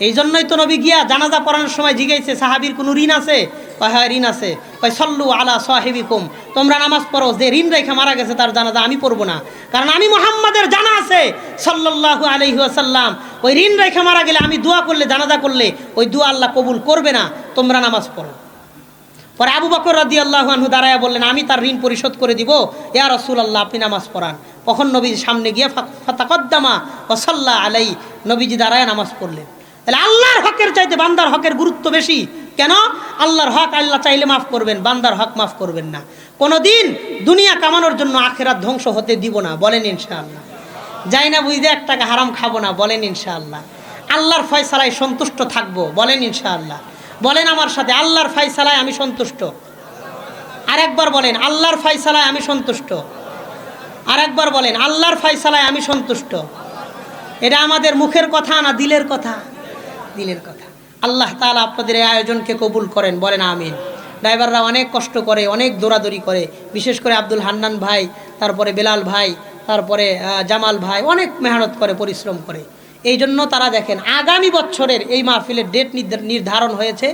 এই জন্যই তো নবী গিয়া জানাজা পড়ানোর সময় জিজ্ঞাসে সাহাবীর কোনো ঋণ আছে? কয় হ্যাঁ ঋণ আছে। কয় সল্লু আলা সাহিবিকুম, তোমরা নামাজ পড়ো, যে ঋণ রেখা মারা গেছে তার জানাজা আমি পড়বো না, কারণ আমি মুহাম্মাদের জানা আছে সাল্লাল্লাহু আলাইহি ওয়াসাল্লাম, ওই ঋণ রেখা মারা গেলে আমি দোয়া করলে, জানাজা করলে ওই দোয়া আল্লাহ কবুল করবে না, তোমরা নামাজ পড়ো। পরে আবু বকর রাদিয়াল্লাহু আনহু দাঁড়ায়া বললেন আমি তার ঋণ পরিশোধ করে দিব, ইয়া রাসূলুল্লাহ আপনি নামাজ পড়ান। তখন নবীর সামনে গিয়ে ফাতাকদ্দামা ওয়া সাল্লা আলাই, নবীজি দাঁড়ায় নামাজ পড়লেন। তাহলে আল্লাহর হকের চাইতে বান্দার হকের গুরুত্ব বেশি। কেন? আল্লাহর হক আল্লাহ চাইলে মাফ করবেন, বান্দার হক মাফ করবেন না। কোনোদিন দুনিয়া কামানোর জন্য আখিরাত ধ্বংস হতে দিব না, বলেন ইনশাআল্লাহ। যাই না বুঝতে 1 টাকা হারাম খাবো না, বলেন ইনশাআল্লাহ। আল্লাহর ফয়সালায় সন্তুষ্ট থাকবো, বলেন ইনশাআল্লাহ। বলেন আমার সাথে, আল্লাহর ফয়সালায় আমি সন্তুষ্ট। আরেকবার বলেন, আল্লাহর ফয়সালায় আমি সন্তুষ্ট। আরেকবার বলেন, আল্লাহর ফয়সালায় আমি সন্তুষ্ট। এটা আমাদের মুখের কথা না, দিলের কথা? দিলের কথা। আল্লাহ তাআলা আপনাদের এই আয়োজনকে কবুল করেন, বলেন আমিন। ড্রাইভাররা অনেক কষ্ট করে, অনেক দৌড়াদৌড়ি করে, বিশেষ করে আব্দুল হান্নান ভাই, তারপরে বেলাল ভাই, তারপরে জামাল ভাই অনেক মেহনত করে, পরিশ্রম করে। এই জন্য তারা দেখেন আগামী বছরের এই মাহফিলের ডেট নির্ধারণ হয়েছে